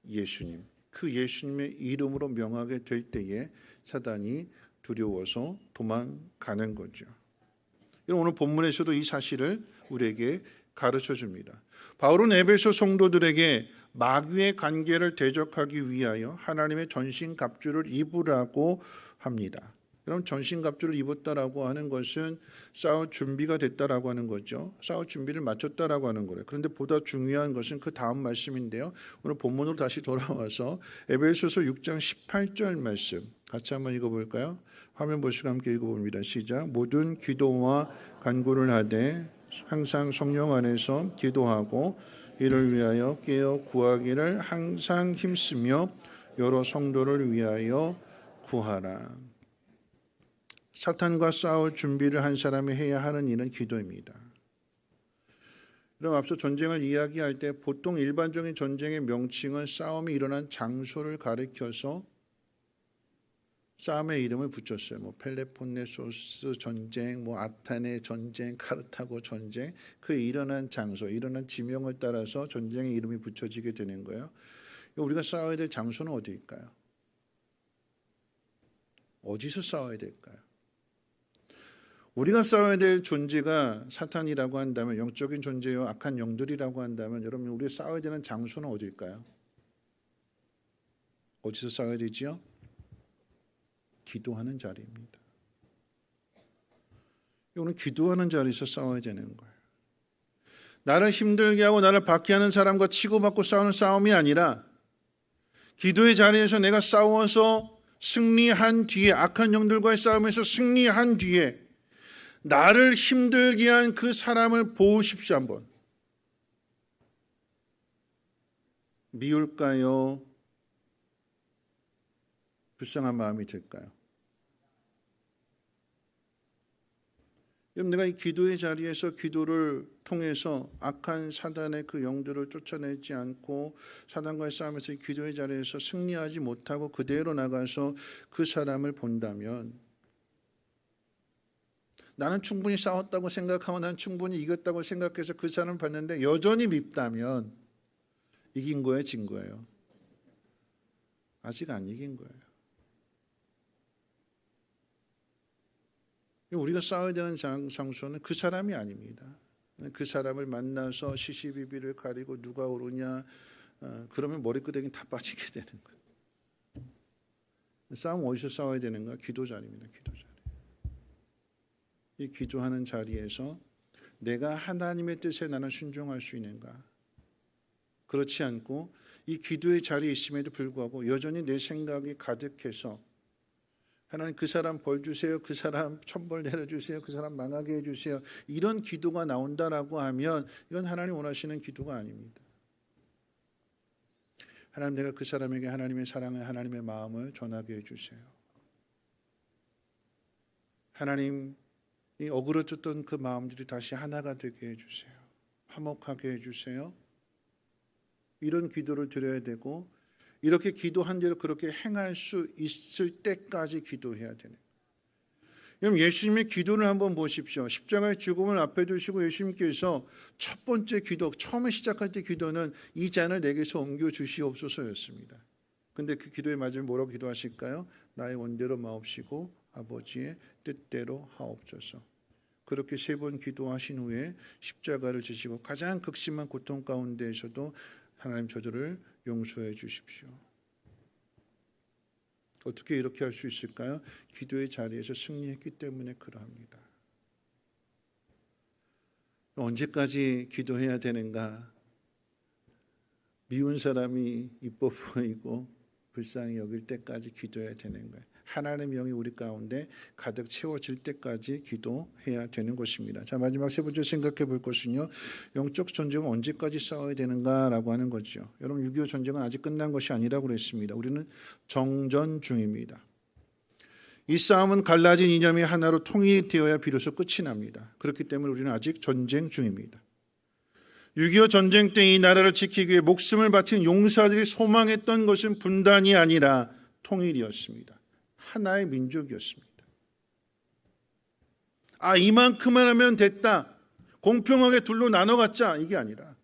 예수님, 그 예수님의 이름으로 명하게 될 때에 사단이 두려워서 도망가는 거죠. 오늘 본문에서도 이 사실을 우리에게 가르쳐 줍니다. 바울은 에베소 성도들에게 마귀의 관계를 대적하기 위하여 하나님의 전신갑주를 입으라고 합니다. 여러분, 전신갑주를 입었다라고 하는 것은 싸울 준비가 됐다라고 하는 거죠. 싸울 준비를 마쳤다라고 하는 거예요. 그런데 보다 중요한 것은 그 다음 말씀인데요. 오늘 본문으로 다시 돌아와서 에베소서 6장 18절 말씀 같이 한번 읽어볼까요? 화면 보시고 함께 읽어봅니다. 시작. 모든 기도와 간구를 하되 항상 성령 안에서 기도하고 이를 위하여 깨어 구하기를 항상 힘쓰며 여러 성도를 위하여 구하라. 사탄과 싸울 준비를 한 사람이 해야 하는 일은 기도입니다. 그럼 앞서 전쟁을 이야기할 때 보통 일반적인 전쟁의 명칭은 싸움이 일어난 장소를 가리켜서 싸움의 이름을 붙였어요. 뭐 펠레폰네소스 전쟁, 뭐 아테네 전쟁, 카르타고 전쟁, 그 일어난 장소, 일어난 지명을 따라서 전쟁의 이름이 붙여지게 되는 거예요. 우리가 싸워야 될 장소는 어디일까요? 어디서 싸워야 될까요? 우리가 싸워야 될 존재가 사탄이라고 한다면, 영적인 존재요 악한 영들이라고 한다면, 여러분 우리가 싸워야 되는 장소는 어디일까요? 어디서 싸워야 되지요? 기도하는 자리입니다. 오늘 기도하는 자리에서 싸워야 되는 거예요. 나를 힘들게 하고 나를 받게 하는 사람과 치고받고 싸우는 싸움이 아니라 기도의 자리에서 내가 싸워서 승리한 뒤에, 악한 영들과의 싸움에서 승리한 뒤에 나를 힘들게 한 그 사람을 보십시오. 한번 미울까요? 불쌍한 마음이 들까요? 여러분, 내가 이 기도의 자리에서 기도를 통해서 악한 사단의 그 영들을 쫓아내지 않고 사단과의 싸움에서 이 기도의 자리에서 승리하지 못하고 그대로 나가서 그 사람을 본다면, 나는 충분히 싸웠다고 생각하고 나는 충분히 이겼다고 생각해서 그 사람을 봤는데 여전히 밉다면 이긴 거예요, 진 거예요? 아직 안 이긴 거예요. 우리가 싸워야 되는 장소는 그 사람이 아닙니다. 그 사람을 만나서 시시비비를 가리고 누가 오르냐, 그러면 머리끄댕이 다 빠지게 되는 거예요. 싸움 어디서 싸워야 되는가? 기도 자리입니다. 기도 자리. 이 기도하는 자리에서 내가 하나님의 뜻에 나는 순종할 수 있는가? 그렇지 않고 이 기도의 자리에 있음에도 불구하고 여전히 내 생각이 가득해서 하나님 그 사람 벌 주세요. 그 사람 천벌 내려주세요. 그 사람 망하게 해주세요. 이런 기도가 나온다라고 하면 이건 하나님 원하시는 기도가 아닙니다. 하나님 내가 그 사람에게 하나님의 사랑을 하나님의 마음을 전하게 해주세요. 하나님 이 어그러졌던 그 마음들이 다시 하나가 되게 해주세요. 화목하게 해주세요. 이런 기도를 드려야 되고 이렇게 기도한 대로 그렇게 행할 수 있을 때까지 기도해야 되는 거예요. 여러분 예수님의 기도를 한번 보십시오. 십자가의 죽음을 앞에 두시고 예수님께서 첫 번째 기도, 처음에 시작할 때 기도는 이 잔을 내게서 옮겨 주시옵소서였습니다. 근데 그 기도의 마지막에 뭐라고 기도하실까요? 나의 원대로 마옵시고 아버지의 뜻대로 하옵소서. 그렇게 3번 기도하신 후에 십자가를 지시고 가장 극심한 고통 가운데에서도 하나님 저들을 용서해 주십시오. 어떻게 이렇게 할 수 있을까요? 기도의 자리에서 승리했기 때문에 그러합니다. 언제까지 기도해야 되는가? 미운 사람이 이뻐 보이고 불쌍히 여길 때까지 기도해야 되는 거예요. 하나님의 영이 우리 가운데 가득 채워질 때까지 기도해야 되는 것입니다. 자, 마지막 3번째 생각해 볼 것은요. 영적 전쟁은 언제까지 싸워야 되는가라고 하는 거죠. 여러분 6.25 전쟁은 아직 끝난 것이 아니라고 그랬습니다. 우리는 정전 중입니다. 이 싸움은 갈라진 이념이 하나로 통일이 되어야 비로소 끝이 납니다. 그렇기 때문에 우리는 아직 전쟁 중입니다. 6.25 전쟁 때 이 나라를 지키기 위해 목숨을 바친 용사들이 소망했던 것은 분단이 아니라 통일이었습니다. 하나의 민족이었습니다. 이만큼만 하면 됐다. 공평하게 둘로 나눠 갖자. 이게 아니라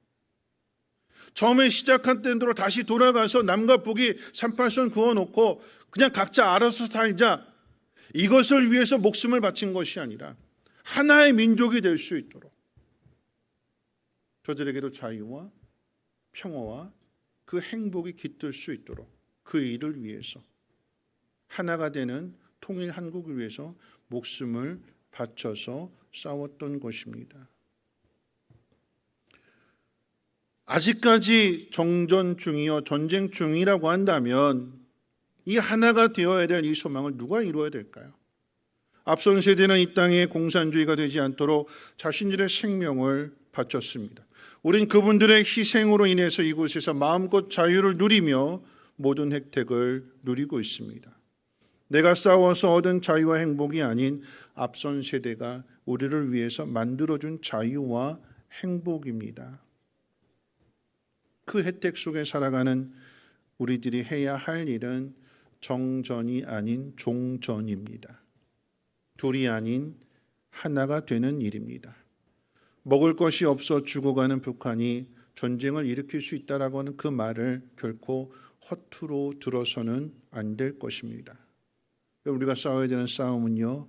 처음에 시작한 때로 다시 돌아가서 남과 북이 38선 그어놓고 그냥 각자 알아서 살자. 이것을 위해서 목숨을 바친 것이 아니라 하나의 민족이 될 수 있도록 저들에게도 자유와 평화와 그 행복이 깃들 수 있도록 그 일을 위해서 하나가 되는 통일 한국을 위해서 목숨을 바쳐서 싸웠던 것입니다. 아직까지 정전 중이요 전쟁 중이라고 한다면 이 하나가 되어야 될 이 소망을 누가 이루어야 될까요? 앞선 세대는 이 땅에 공산주의가 되지 않도록 자신들의 생명을 바쳤습니다. 우린 그분들의 희생으로 인해서 이곳에서 마음껏 자유를 누리며 모든 혜택을 누리고 있습니다. 내가 싸워서 얻은 자유와 행복이 아닌 앞선 세대가 우리를 위해서 만들어준 자유와 행복입니다. 그 혜택 속에 살아가는 우리들이 해야 할 일은 정전이 아닌 종전입니다. 둘이 아닌 하나가 되는 일입니다. 먹을 것이 없어 죽어가는 북한이 전쟁을 일으킬 수 있다라고 하는 그 말을 결코 허투루 들어서는 안 될 것입니다. 우리가 싸워야 되는 싸움은요,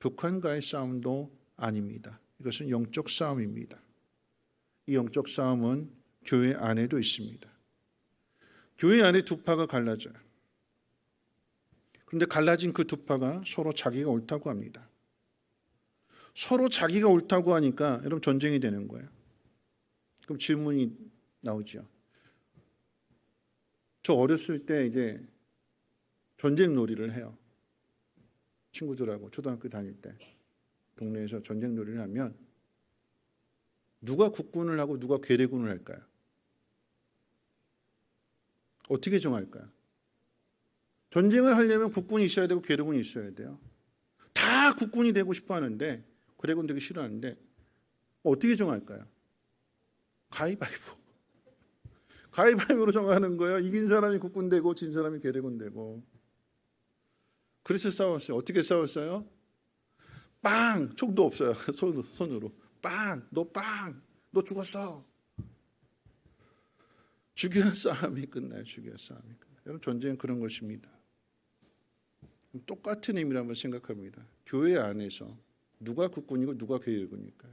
북한과의 싸움도 아닙니다. 이것은 영적 싸움입니다. 이 영적 싸움은 교회 안에도 있습니다. 교회 안에 두 파가 갈라져요. 그런데 갈라진 그 두 파가 서로 자기가 옳다고 합니다. 서로 자기가 옳다고 하니까 여러분 전쟁이 되는 거예요. 그럼 질문이 나오죠. 저 어렸을 때 이제 전쟁 놀이를 해요. 친구들하고 초등학교 다닐 때 동네에서 전쟁 놀이를 하면 누가 국군을 하고 누가 괴뢰군을 할까요? 어떻게 정할까요? 전쟁을 하려면 국군이 있어야 되고 괴뢰군이 있어야 돼요. 다 국군이 되고 싶어 하는데 괴뢰군 되기 싫어하는데 어떻게 정할까요? 가위바위보. 가위바위보로 정하는 거예요. 이긴 사람이 국군 되고 진 사람이 괴뢰군 되고. 그래서 싸웠어요. 어떻게 싸웠어요? 빵! 총도 없어요. 손으로. 빵! 너 죽었어. 죽여야 싸움이 끝나요. 죽여야 싸움이 끝나요. 여러분 전쟁은 그런 것입니다. 똑같은 의미를 한번 생각합니다. 교회 안에서 누가 국군이고 누가 괴뢰군일까요?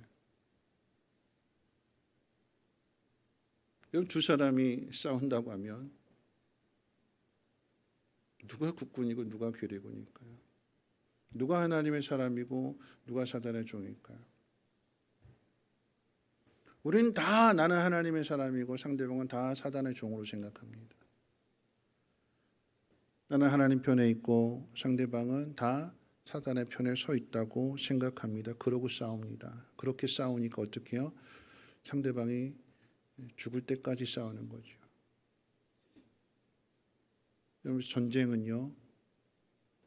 여러분 두 사람이 싸운다고 하면 누가 국군이고 누가 괴뢰군일까요? 누가 하나님의 사람이고 누가 사단의 종일까요? 우리는 다 나는 하나님의 사람이고 상대방은 다 사단의 종으로 생각합니다. 나는 하나님 편에 있고 상대방은 다 사단의 편에 서 있다고 생각합니다. 그러고 싸웁니다. 그렇게 싸우니까 어떻게 해요? 상대방이 죽을 때까지 싸우는 거죠. 여러분, 전쟁은요,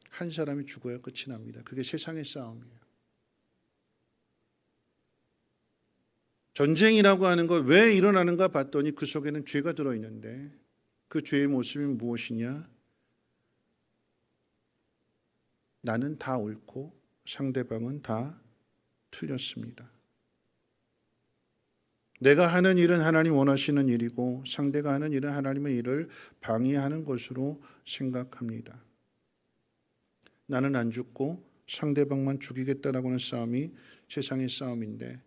한 사람이 죽어야 끝이 납니다. 그게 세상의 싸움이에요. 전쟁이라고 하는 것 왜 일어나는가 봤더니 그 속에는 죄가 들어있는데 그 죄의 모습이 무엇이냐? 나는 다 옳고 상대방은 다 틀렸습니다. 내가 하는 일은 하나님 원하시는 일이고 상대가 하는 일은 하나님의 일을 방해하는 것으로 생각합니다. 나는 안 죽고 상대방만 죽이겠다라고 하는 싸움이 세상의 싸움인데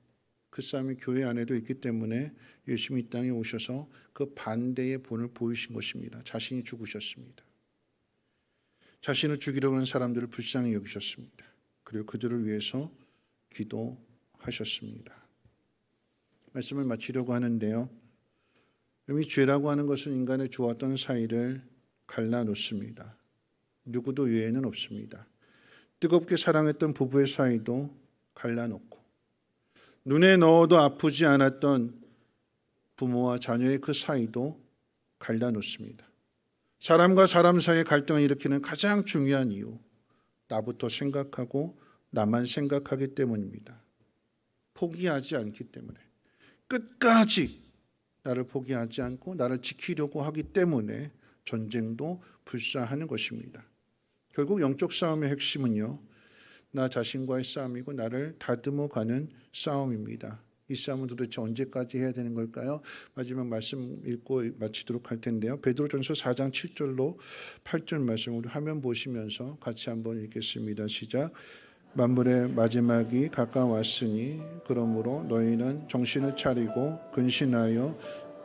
그 싸움이 교회 안에도 있기 때문에 예수님이 이 땅에 오셔서 그 반대의 본을 보이신 것입니다. 자신이 죽으셨습니다. 자신을 죽이려고 하는 사람들을 불쌍히 여기셨습니다. 그리고 그들을 위해서 기도하셨습니다. 말씀을 마치려고 하는데요. 이 죄라고 하는 것은 인간의 좋았던 사이를 갈라놓습니다. 누구도 유예는 없습니다. 뜨겁게 사랑했던 부부의 사이도 갈라놓고 눈에 넣어도 아프지 않았던 부모와 자녀의 그 사이도 갈라놓습니다. 사람과 사람 사이의 갈등을 일으키는 가장 중요한 이유, 나부터 생각하고 나만 생각하기 때문입니다. 포기하지 않기 때문에, 끝까지 나를 포기하지 않고 나를 지키려고 하기 때문에 전쟁도 불사하는 것입니다. 결국 영적 싸움의 핵심은요, 나 자신과의 싸움이고 나를 다듬어가는 싸움입니다. 이 싸움은 도대체 언제까지 해야 되는 걸까요? 마지막 말씀 읽고 마치도록 할 텐데요. 베드로전서 4장 7절로 8절 말씀 우리 화면 보시면서 같이 한번 읽겠습니다. 시작. 만물의 마지막이 가까웠으니 그러므로 너희는 정신을 차리고 근신하여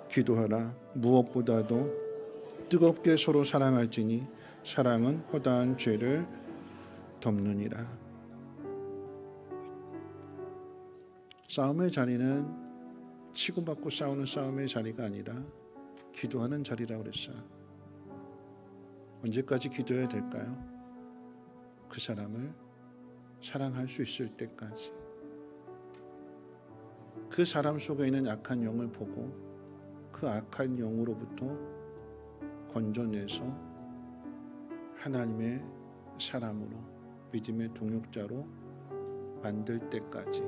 기도하라. 무엇보다도 뜨겁게 서로 사랑할지니 사랑은 허다한 죄를 덮느니라. 싸움의 자리는 치고받고 싸우는 싸움의 자리가 아니라 기도하는 자리라고 그랬어요. 언제까지 기도해야 될까요? 그 사람을 사랑할 수 있을 때까지. 그 사람 속에 있는 악한 영을 보고 그 악한 영으로부터 건져내서 하나님의 사람으로, 믿음의 동역자로 만들 때까지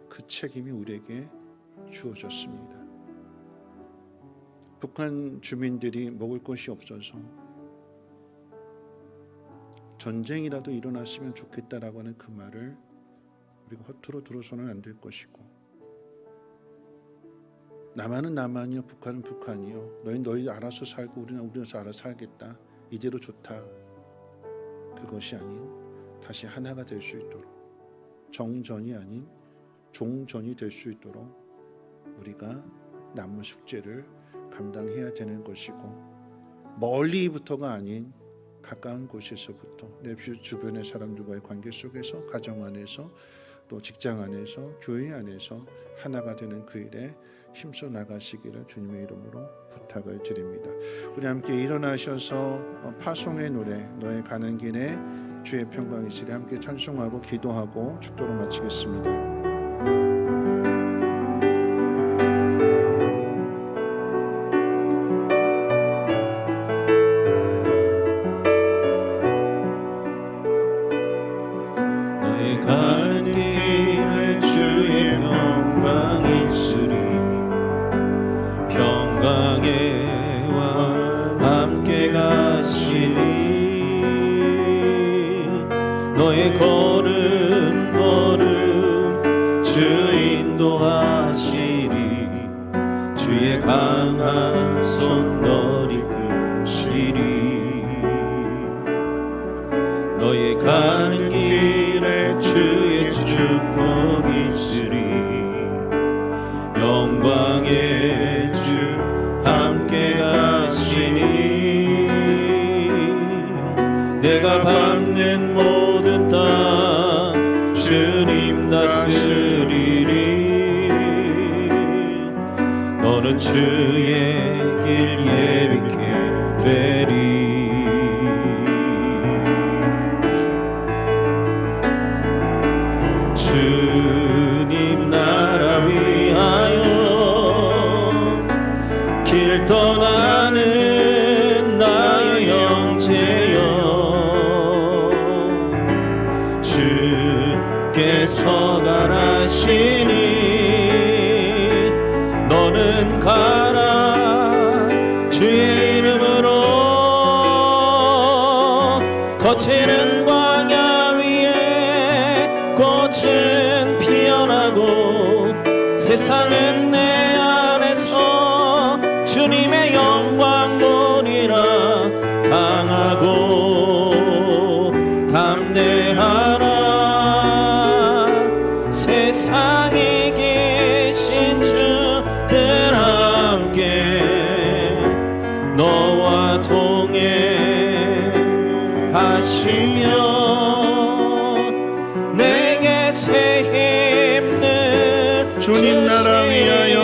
그 책임이 우리에게 주어졌습니다. 북한 주민들이 먹을 것이 없어서 전쟁이라도 일어났으면 좋겠다라고 하는 그 말을 우리가 허투루 들어서는 안 될 것이고, 남한은 남한이요 북한은 북한이요 너희 알아서 살고 우리는 알아서 살겠다, 이대로 좋다, 그것이 아닌 다시 하나가 될 수 있도록, 정전이 아닌 종전이 될 수 있도록 우리가 남은 숙제를 감당해야 되는 것이고, 멀리부터가 아닌 가까운 곳에서부터 내 주변의 사람들과의 관계 속에서, 가정 안에서, 또 직장 안에서, 교회 안에서 하나가 되는 그 일에 힘써 나가시기를 주님의 이름으로 부탁을 드립니다. 우리 함께 일어나셔서 파송의 노래 너의 가는 길에 주의 평강이 있으리 함께 찬송하고 기도하고 축도로 마치겠습니다. 가는 길에 주의 평강이 있으리 평강에와 함께 가시리 너의 걸음 주 인도하시리 주의 강한 손 너를 이끄시리 너의 가는 길에 주의 축복 있으리 영광의 주 함께 가시니 내가 밟는 모든 땅 주님 다스리리 너는 주의 길 예비케 되리 길 떠나는 나의 영제여 주께서 가라시니 너는 가라 주의 이름으로 거치는 광야 위에 꽃은 피어나고 세상은 내 안에서 주님의 영광 보리라 강하고 담대하라 세상에 계신 주들 함께 너와 동행하시며 내게 새 힘을 주님 나라 위하여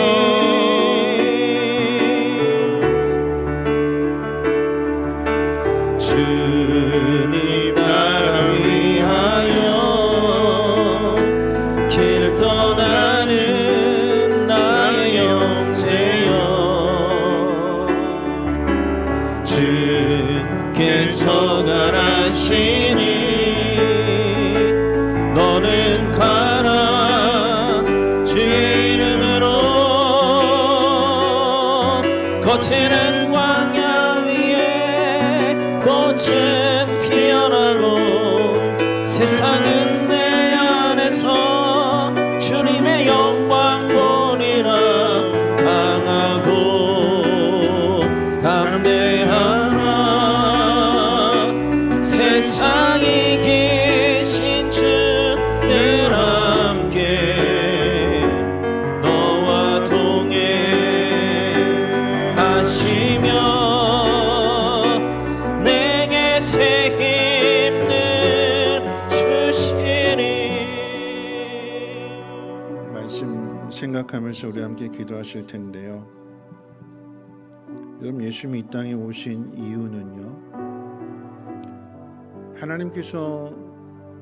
주님 나라 위하여 길 떠나는 나의 영제여 주께서 가라시니 너는 가라 주의 이름으로 거치는 광야 위에 꽃은 피어나고 세상은 내 안에서 주님의 영광 보리라 강하고 담대하라 세상에 계신 주들 함께 너와 동행하시며 내게 새 힘을 주시니. 말씀 생각하면서 우리 함께 기도하실 텐데요. 여러분, 예수님이 이 땅에 오신 이유는요, 하나님께서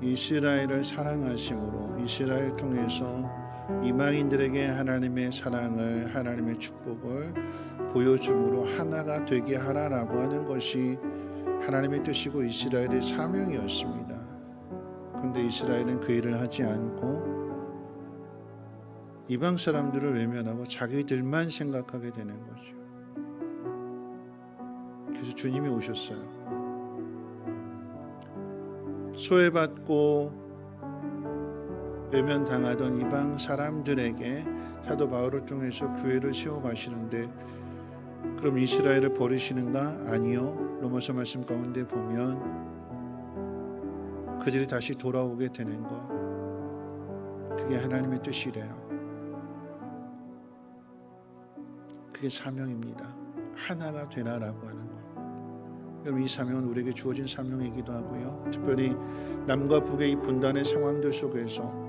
이스라엘을 사랑하심으로 이스라엘 통해서 이방인들에게 하나님의 사랑을, 하나님의 축복을 보여줌으로 하나가 되게 하라라고 하는 것이 하나님의 뜻이고 이스라엘의 사명이었습니다. 그런데 이스라엘은 그 일을 하지 않고 이방 사람들을 외면하고 자기들만 생각하게 되는 거죠. 그래서 주님이 오셨어요. 소외받고 외면당하던 이방 사람들에게 사도 바울을 통해서 교회를 세워가시는데, 그럼 이스라엘을 버리시는가? 아니요. 로마서 말씀 가운데 보면 그들이 다시 돌아오게 되는 것, 그게 하나님의 뜻이래요. 그게 사명입니다. 하나가 되라라고 하는 것. 여러분, 이 사명은 우리에게 주어진 사명이기도 하고요. 특별히 남과 북의 이 분단의 상황들 속에서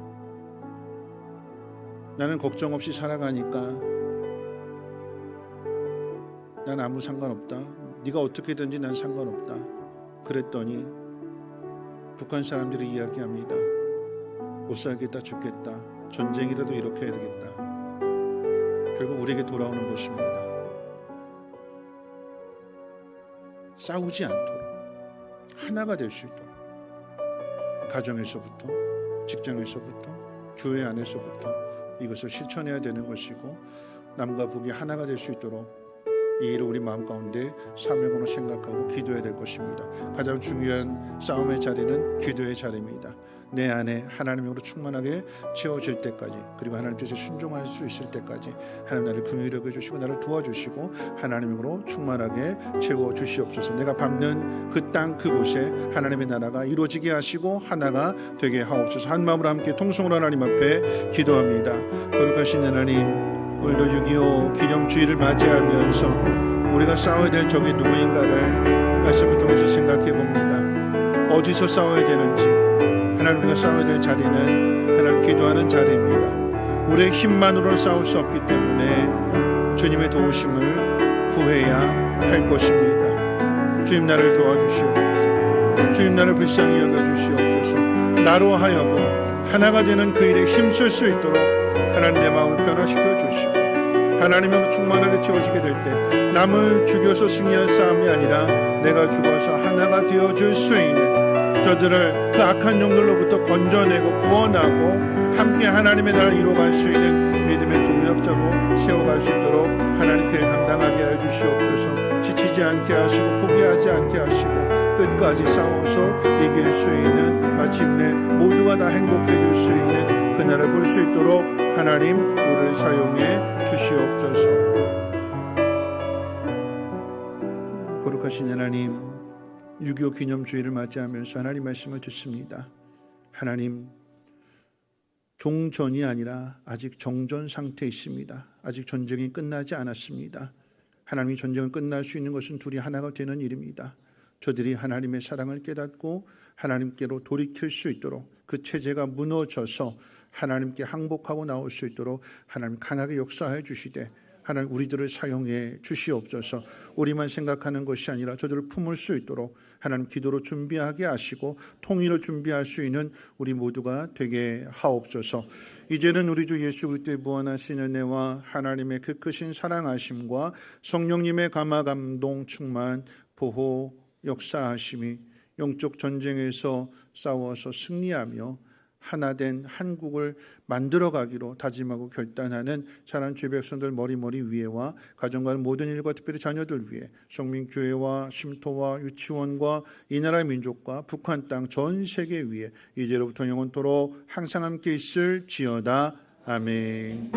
나는 걱정 없이 살아가니까 난 아무 상관없다. 네가 어떻게든지 난 상관없다. 그랬더니 북한 사람들이 이야기합니다. 못 살겠다, 죽겠다. 전쟁이라도 이렇게 해야 되겠다. 결국 우리에게 돌아오는 것입니다. 싸우지 않도록, 하나가 될 수 있도록, 가정에서부터, 직장에서부터, 교회 안에서부터 이것을 실천해야 되는 것이고, 남과 북이 하나가 될 수 있도록 이 일을 우리 마음 가운데 사명으로 생각하고 기도해야 될 것입니다. 가장 중요한 싸움의 자리는 기도의 자리입니다. 내 안에 하나님으로 충만하게 채워질 때까지, 그리고 하나님 뜻에 순종할 수 있을 때까지 하나님 나를 긍휼히 여겨주시고 나를 도와주시고 하나님으로 충만하게 채워주시옵소서. 내가 밟는 그 땅 그곳에 하나님의 나라가 이루어지게 하시고 하나가 되게 하옵소서. 한 마음으로 함께 통성으로 하나님 앞에 기도합니다. 거룩하신 하나님, 오늘도 6.25 기념주의를 맞이하면서 우리가 싸워야 될 적이 누구인가를 말씀을 통해서 생각해 봅니다. 어디서 싸워야 되는지, 하나님, 우리가 싸워야 될 자리는 하나님 기도하는 자리입니다. 우리의 힘만으로 싸울 수 없기 때문에 주님의 도우심을 구해야 할 것입니다. 주님, 나를 도와주시옵소서. 주님, 나를 불쌍히 여겨주시옵소서. 나로 하여금 하나가 되는 그 일에 힘쓸 수 있도록 하나님 내 마음을 변화시켜 주시고 하나님으로 충만하게 채워지게 될 때 남을 죽여서 승리할 싸움이 아니라 내가 죽어서 하나가 되어줄 수 있는 저들을 그 악한 영들로부터 건져내고 구원하고 함께 하나님의 나라를 이루어갈 수 있는 믿음의 동력자로 세워갈 수 있도록 하나님께 감당하게 하여 주시옵소서. 지치지 않게 하시고 포기하지 않게 하시고 끝까지 싸워서 이길 수 있는 마침내 모두가 다 행복해질 수 있는 그날을 볼 수 있도록 하나님 우리를 사용해 주시옵소서. 거룩하신 하나님, 6.25 기념주의를 맞이하면서 하나님 말씀을 듣습니다. 하나님, 종전이 아니라 아직 정전 상태에 있습니다. 아직 전쟁이 끝나지 않았습니다. 하나님이 전쟁을 끝날 수 있는 것은 둘이 하나가 되는 일입니다. 저들이 하나님의 사랑을 깨닫고 하나님께로 돌이킬 수 있도록 그 체제가 무너져서 하나님께 항복하고 나올 수 있도록 하나님 강하게 역사해 주시되 하나님 우리들을 사용해 주시옵소서. 우리만 생각하는 것이 아니라 저들을 품을 수 있도록 하나님 기도로 준비하게 하시고 통일을 준비할 수 있는 우리 모두가 되게 하옵소서. 이제는 우리 주 예수 그리스도의 무한하신 은혜와 하나님의 그 크신 사랑하심과 성령님의 감화 감동 충만 보호 역사하심이 영적 전쟁에서 싸워서 승리하며 하나된 한국을 만들어가기로 다짐하고 결단하는 사랑하는 주의 백성들 머리머리 위에와 가정과 모든 일과 특별히 자녀들 위해 성민교회와 쉼터와 유치원과 이 나라의 민족과 북한 땅 전 세계 위에 이제로부터 영원토록 항상 함께 있을지어다. 아멘.